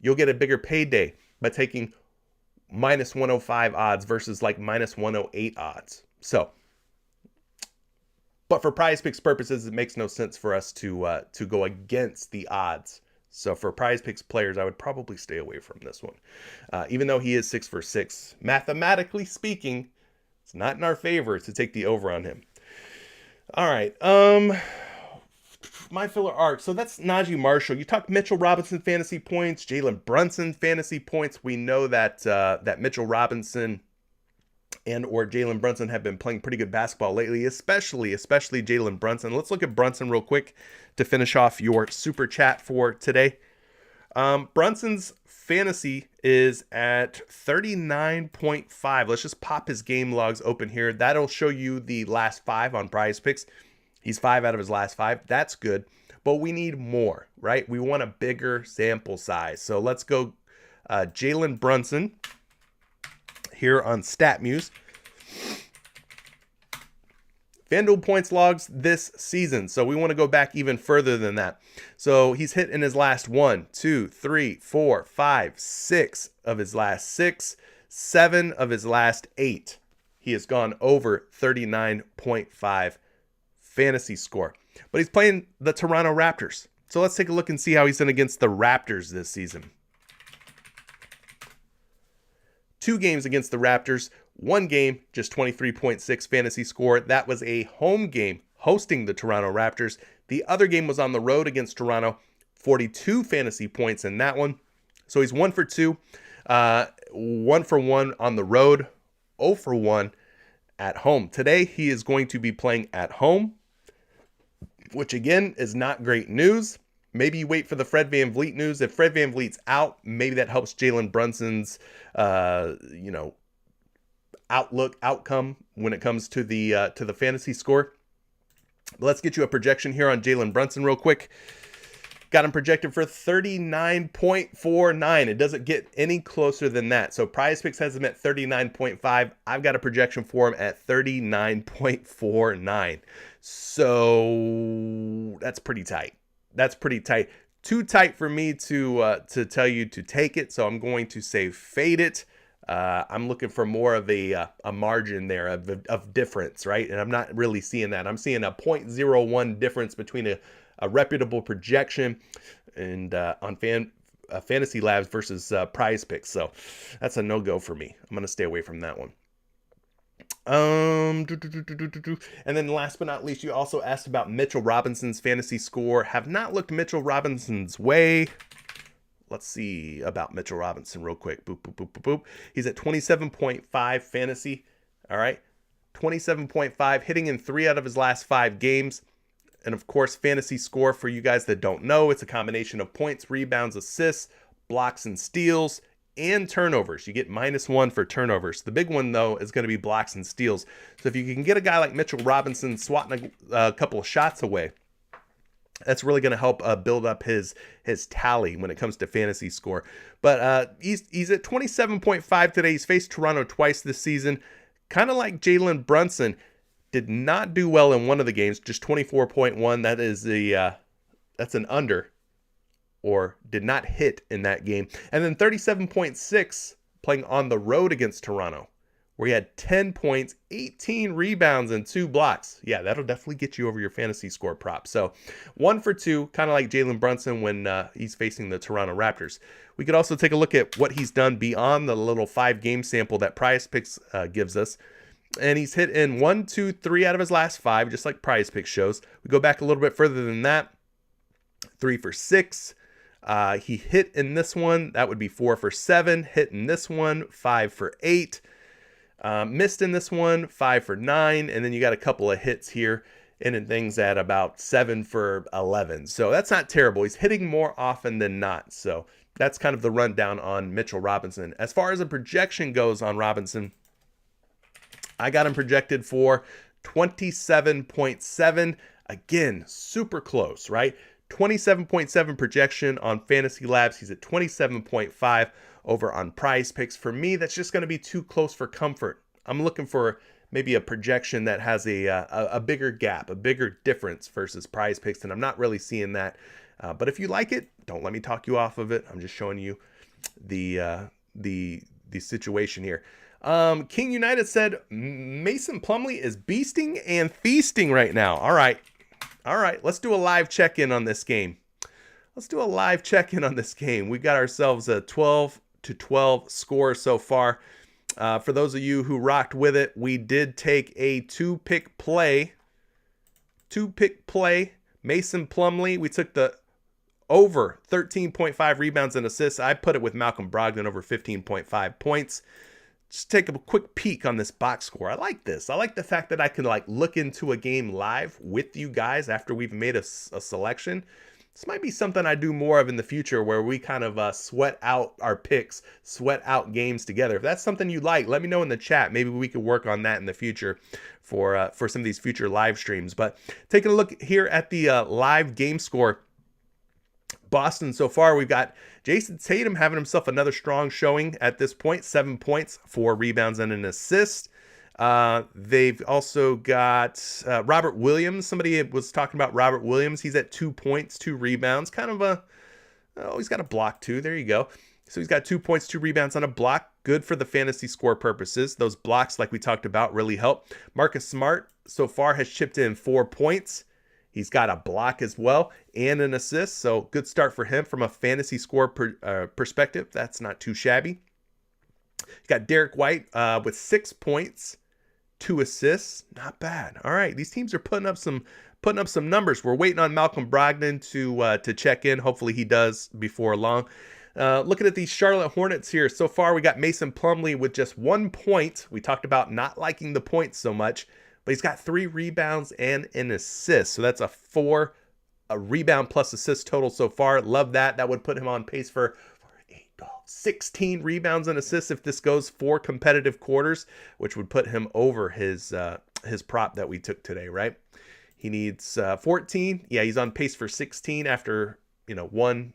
You'll get a bigger payday by taking minus 105 odds versus like minus 108 odds. So, but for PrizePicks purposes, it makes no sense for us to go against the odds. So for PrizePicks players, I would probably stay away from this one. Even though he is 6 for 6, mathematically speaking, it's not in our favor to take the over on him. All right. My filler arc. So that's Najee Marshall. You talk Mitchell Robinson fantasy points, Jalen Brunson fantasy points. We know that that Mitchell Robinson and or Jalen Brunson have been playing pretty good basketball lately, especially Jalen Brunson. Let's look at Brunson real quick to finish off your super chat for today. Brunson's fantasy is at 39.5. Let's just pop his game logs open here. That'll show you the last 5 on PrizePicks. He's 5 out of his last 5. That's good, but we need more, right? We want a bigger sample size. So let's go Jalen Brunson here on StatMuse. FanDuel points logs this season. So we want to go back even further than that. So he's hit in his last 1, 2, 3, 4, 5, 6 of his last 6, 7 of his last 8. He has gone over 39.5 fantasy score. But he's playing the Toronto Raptors. So let's take a look and see how he's done against the Raptors this season. 2 games against the Raptors, 1 game, just 23.6 fantasy score. That was a home game hosting the Toronto Raptors. The other game was on the road against Toronto, 42 fantasy points in that one. So he's 1 for 2, 1 for 1 on the road, 0 for 1 at home. Today, he is going to be playing at home, which again is not great news. Maybe you wait for the Fred VanVleet news. If Fred VanVleet's out, maybe that helps Jalen Brunson's, outcome when it comes to the fantasy score. But let's get you a projection here on Jalen Brunson real quick. Got him projected for 39.49. It doesn't get any closer than that. So PrizePicks has him at 39.5. I've got a projection for him at 39.49. So that's pretty tight. Too tight for me to tell you to take it. So I'm going to say fade it. I'm looking for more of a margin there of difference, right? And I'm not really seeing that. I'm seeing a 0.01 difference between a reputable projection and on Fantasy Labs versus PrizePicks. So that's a no-go for me. I'm going to stay away from that one. And then last but not least, you also asked about Mitchell Robinson's fantasy score. Have not looked Mitchell Robinson's way. Let's see about Mitchell Robinson real quick. Boop, boop, boop, boop, boop. He's at 27.5 fantasy. All right. 27.5, hitting in 3 out of his last 5 games. And of course, fantasy score, for you guys that don't know, it's a combination of points, rebounds, assists, blocks, and steals, and turnovers. You get -1 for turnovers. The big one, though, is going to be blocks and steals. So if you can get a guy like Mitchell Robinson swatting a couple of shots away, that's really going to help build up his tally when it comes to fantasy score. But he's at 27.5 today. He's faced Toronto twice this season. Kind of like Jalen Brunson. Did not do well in one of the games, just 24.1. That is that's an under, or did not hit in that game. And then 37.6 playing on the road against Toronto, where he had 10 points, 18 rebounds, and 2 blocks. Yeah, that'll definitely get you over your fantasy score prop. So 1 for 2, kind of like Jalen Brunson when he's facing the Toronto Raptors. We could also take a look at what he's done beyond the little 5-game sample that PrizePicks gives us. And he's hit in 1, 2, 3 out of his last 5, just like PrizePicks shows. We go back a little bit further than that. 3 for 6. He hit in this one. That would be 4 for 7. Hit in this one. 5 for 8. Missed in this one. 5 for 9. And then you got a couple of hits here. Ending things at about 7 for 11. So that's not terrible. He's hitting more often than not. So that's kind of the rundown on Mitchell Robinson. As far as a projection goes on Robinson, I got him projected for 27.7. Again, super close, right? 27.7 projection on Fantasy Labs. He's at 27.5 over on PrizePicks. For me, that's just going to be too close for comfort. I'm looking for maybe a projection that has a bigger gap, a bigger difference versus PrizePicks, and I'm not really seeing that. But if you like it, don't let me talk you off of it. I'm just showing you the the situation here. King United said Mason Plumlee is beasting and feasting right now. All right. Let's do a live check-in on this game. We got ourselves a 12-12 score so far. For those of you who rocked with it, we did take a two-pick play. Mason Plumlee. We took the over 13.5 rebounds and assists. I put it with Malcolm Brogdon over 15.5 points. Just take a quick peek on this box score. I like this. I like the fact that I can look into a game live with you guys after we've made a selection. This might be something I do more of in the future, where we kind of sweat out our picks, sweat out games together. If that's something you like, let me know in the chat. Maybe we could work on that in the future for some of these future live streams. But taking a look here at the live game score, Boston so far, we've got Jason Tatum having himself another strong showing at this point. 7 points, 4 rebounds, and an assist. They've also got Robert Williams. Somebody was talking about Robert Williams. He's at 2 points, 2 rebounds. He's got a block too. There you go. So he's got 2 points, 2 rebounds on a block. Good for the fantasy score purposes. Those blocks, like we talked about, really help. Marcus Smart so far has chipped in 4 points. He's got a block as well and an assist. So good start for him from a fantasy score perspective. That's not too shabby. You got Derek White with 6 points, 2 assists. Not bad. All right, these teams are putting up some numbers. We're waiting on Malcolm Brogdon to check in. Hopefully he does before long. Looking at these Charlotte Hornets here, so far we got Mason Plumlee with just 1 point. We talked about not liking the points so much, but he's got 3 rebounds and an assist. So that's a rebound plus assist total so far. Love that. That would put him on pace for 16 rebounds and assists if this goes 4 competitive quarters, which would put him over his prop that we took today, right? He needs 14. Yeah, he's on pace for 16 after 1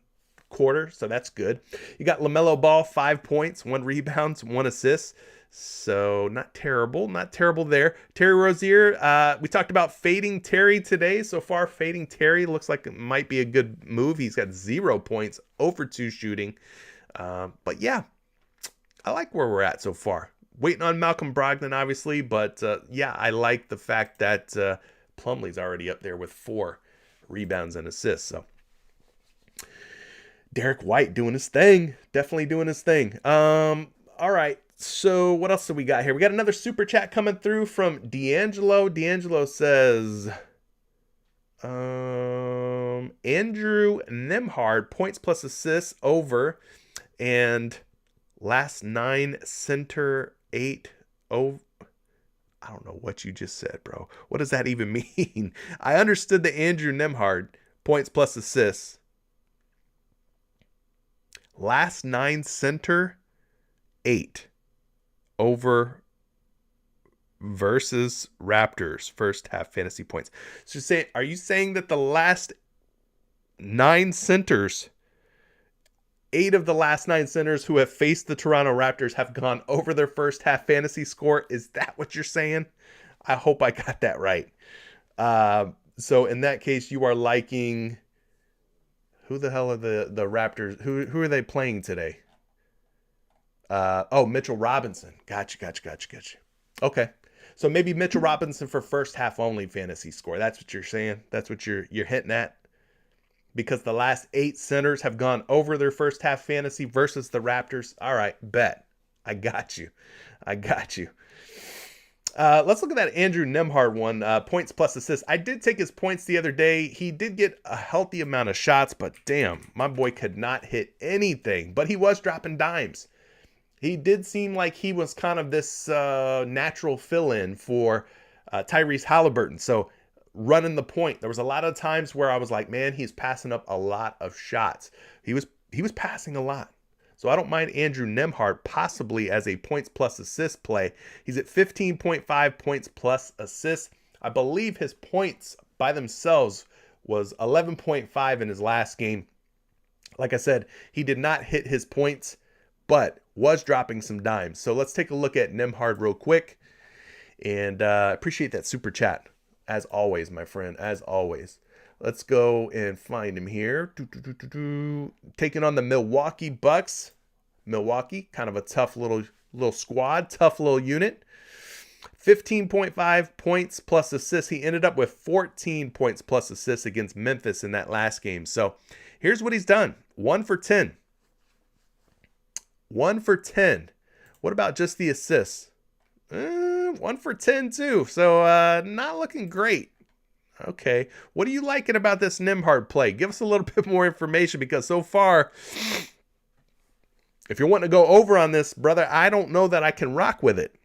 quarter, so that's good. You got LaMelo Ball, 5 points, 1 rebound, 1 assist. So not terrible there. Terry Rozier, we talked about fading Terry today. So far, fading Terry looks like it might be a good move. He's got 0 points, 0 for 2 shooting. But yeah, I like where we're at so far. Waiting on Malcolm Brogdon, obviously, but yeah, I like the fact that Plumlee's already up there with 4 rebounds and assists. So Derek White doing his thing, definitely doing his thing. All right. So what else do we got here? We got another super chat coming through from D'Angelo. D'Angelo says, Andrew Nembhard, points plus assists over, and last 9 center 8 over. I don't know what you just said, bro. What does that even mean? I understood the Andrew Nembhard, points plus assists. Last 9 center 8 over versus Raptors first half fantasy points. So are you saying that the last 9 centers, 8 of the last 9 centers who have faced the Toronto Raptors have gone over their first half fantasy score? Is that what you're saying? I hope I got that right. So in that case, you are liking, who the hell are the Raptors? Who are they playing today? Mitchell Robinson. Gotcha. Okay. So maybe Mitchell Robinson for first half only fantasy score. That's what you're saying. That's what you're hitting at. Because the last 8 centers have gone over their first half fantasy versus the Raptors. All right, bet. I got you. Let's look at that Andrew Nembhard one. Points plus assists. I did take his points the other day. He did get a healthy amount of shots, but damn, my boy could not hit anything. But he was dropping dimes. He did seem like he was kind of this natural fill-in for Tyrese Halliburton. So running the point, there was a lot of times where I was like, man, he's passing up a lot of shots. He was passing a lot. So I don't mind Andrew Nembhard possibly as a points plus assist play. He's at 15.5 points plus assists. I believe his points by themselves was 11.5 in his last game. Like I said, he did not hit his points, but was dropping some dimes. So let's take a look at Nembhard real quick. And appreciate that super chat. As always, my friend, as always. Let's go and find him here. Taking on the Milwaukee Bucks. Milwaukee, kind of a tough little squad, tough little unit. 15.5 points plus assists. He ended up with 14 points plus assists against Memphis in that last game. So here's what he's done. 1 for 10. 1 for 10. What about just the assists? 1 for 10 too. So not looking great. Okay. What are you liking about this Nembhard play? Give us a little bit more information, because so far, if you're wanting to go over on this, brother, I don't know that I can rock with it.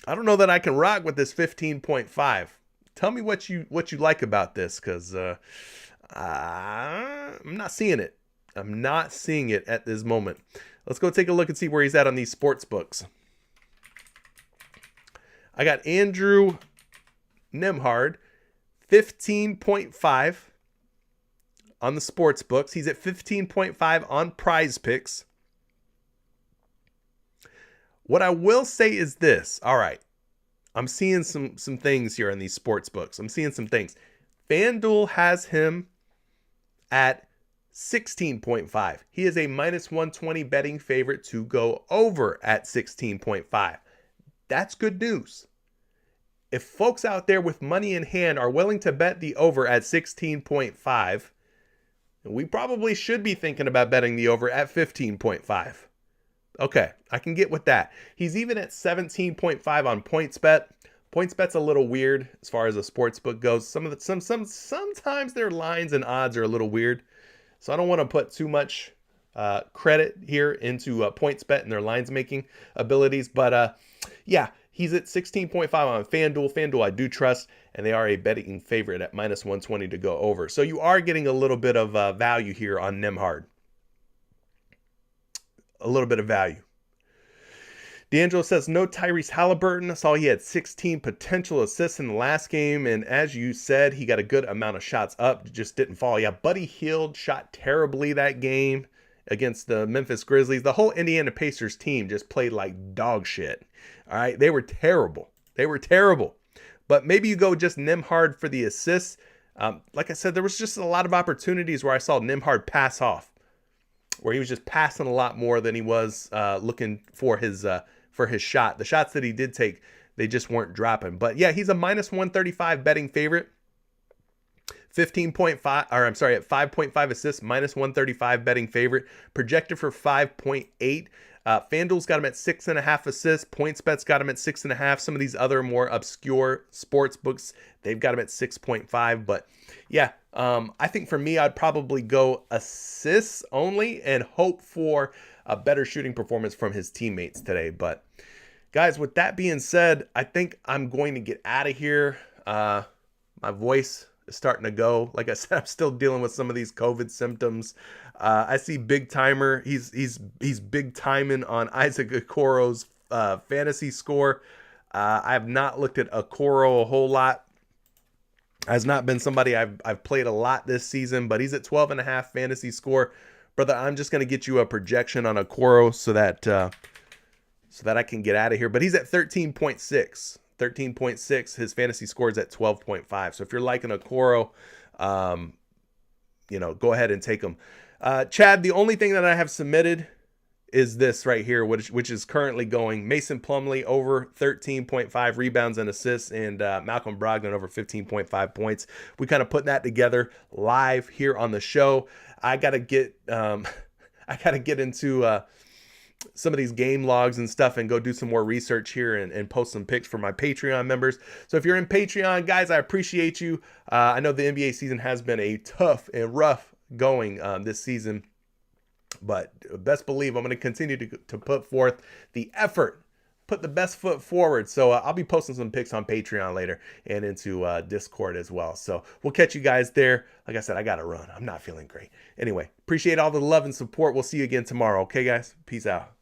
I don't know that I can rock with this 15.5. Tell me what you like about this, because I'm not seeing it. I'm not seeing it at this moment. Let's go take a look and see where he's at on these sports books. I got Andrew Nembhard, 15.5 on the sports books. He's at 15.5 on PrizePicks. What I will say is this. All right. I'm seeing some things here in these sports books. I'm seeing some things. FanDuel has him at 16.5. He is a minus 120 betting favorite to go over at 16.5. That's good news. If folks out there with money in hand are willing to bet the over at 16.5, we probably should be thinking about betting the over at 15.5. Okay, I can get with that. He's even at 17.5 on PointsBet. PointsBet's a little weird as far as a sports book goes. Sometimes their lines and odds are a little weird. So I don't want to put too much credit here into PointsBet and their lines making abilities. But yeah, he's at 16.5 on FanDuel. FanDuel I do trust, and they are a betting favorite at minus 120 to go over. So you are getting a little bit of value here on Nembhard. A little bit of value. D'Angelo says no Tyrese Halliburton. I saw he had 16 potential assists in the last game, and as you said, he got a good amount of shots up, just didn't fall. Yeah, Buddy Hield shot terribly that game against the Memphis Grizzlies. The whole Indiana Pacers team just played like dog shit. All right, they were terrible. They were terrible. But maybe you go just Nembhard for the assists. Like I said, there was just a lot of opportunities where I saw Nembhard pass off, where he was just passing a lot more than he was looking for his shot. The shots that he did take, they just weren't dropping. But yeah, he's a minus 135 betting favorite. 15.5, or I'm sorry, at 5.5 assists, minus 135 betting favorite. Projected for 5.8. FanDuel's got him at 6.5 assists. PointsBet's got him at 6.5. Some of these other more obscure sports books, they've got him at 6.5. But yeah, I think for me, I'd probably go assists only and hope for a better shooting performance from his teammates today. But guys, with that being said, I think I'm going to get out of here. My voice is starting to go. Like I said, I'm still dealing with some of these COVID symptoms. I see Big Timer. He's big timing on Isaac Okoro's fantasy score. I have not looked at Okoro a whole lot. Has not been somebody I've played a lot this season, but he's at 12.5 fantasy score. Brother, I'm just going to get you a projection on Okoro so that I can get out of here. But he's at 13.6. 13.6. His fantasy score is at 12.5. So if you're liking Okoro, go ahead and take him. Chad, the only thing that I have submitted is this right here, which is currently going. Mason Plumlee over 13.5 rebounds and assists, and Malcolm Brogdon over 15.5 points. We kind of put that together live here on the show. I gotta get into some of these game logs and stuff and go do some more research here and post some picks for my Patreon members. So if you're in Patreon, guys, I appreciate you. I know the NBA season has been a tough and rough going this season, but best believe I'm going to continue to put forth the effort, put the best foot forward. So I'll be posting some pics on Patreon later and into Discord as well. So we'll catch you guys there. Like I said, I got to run. I'm not feeling great. Anyway, appreciate all the love and support. We'll see you again tomorrow. Okay, guys? Peace out.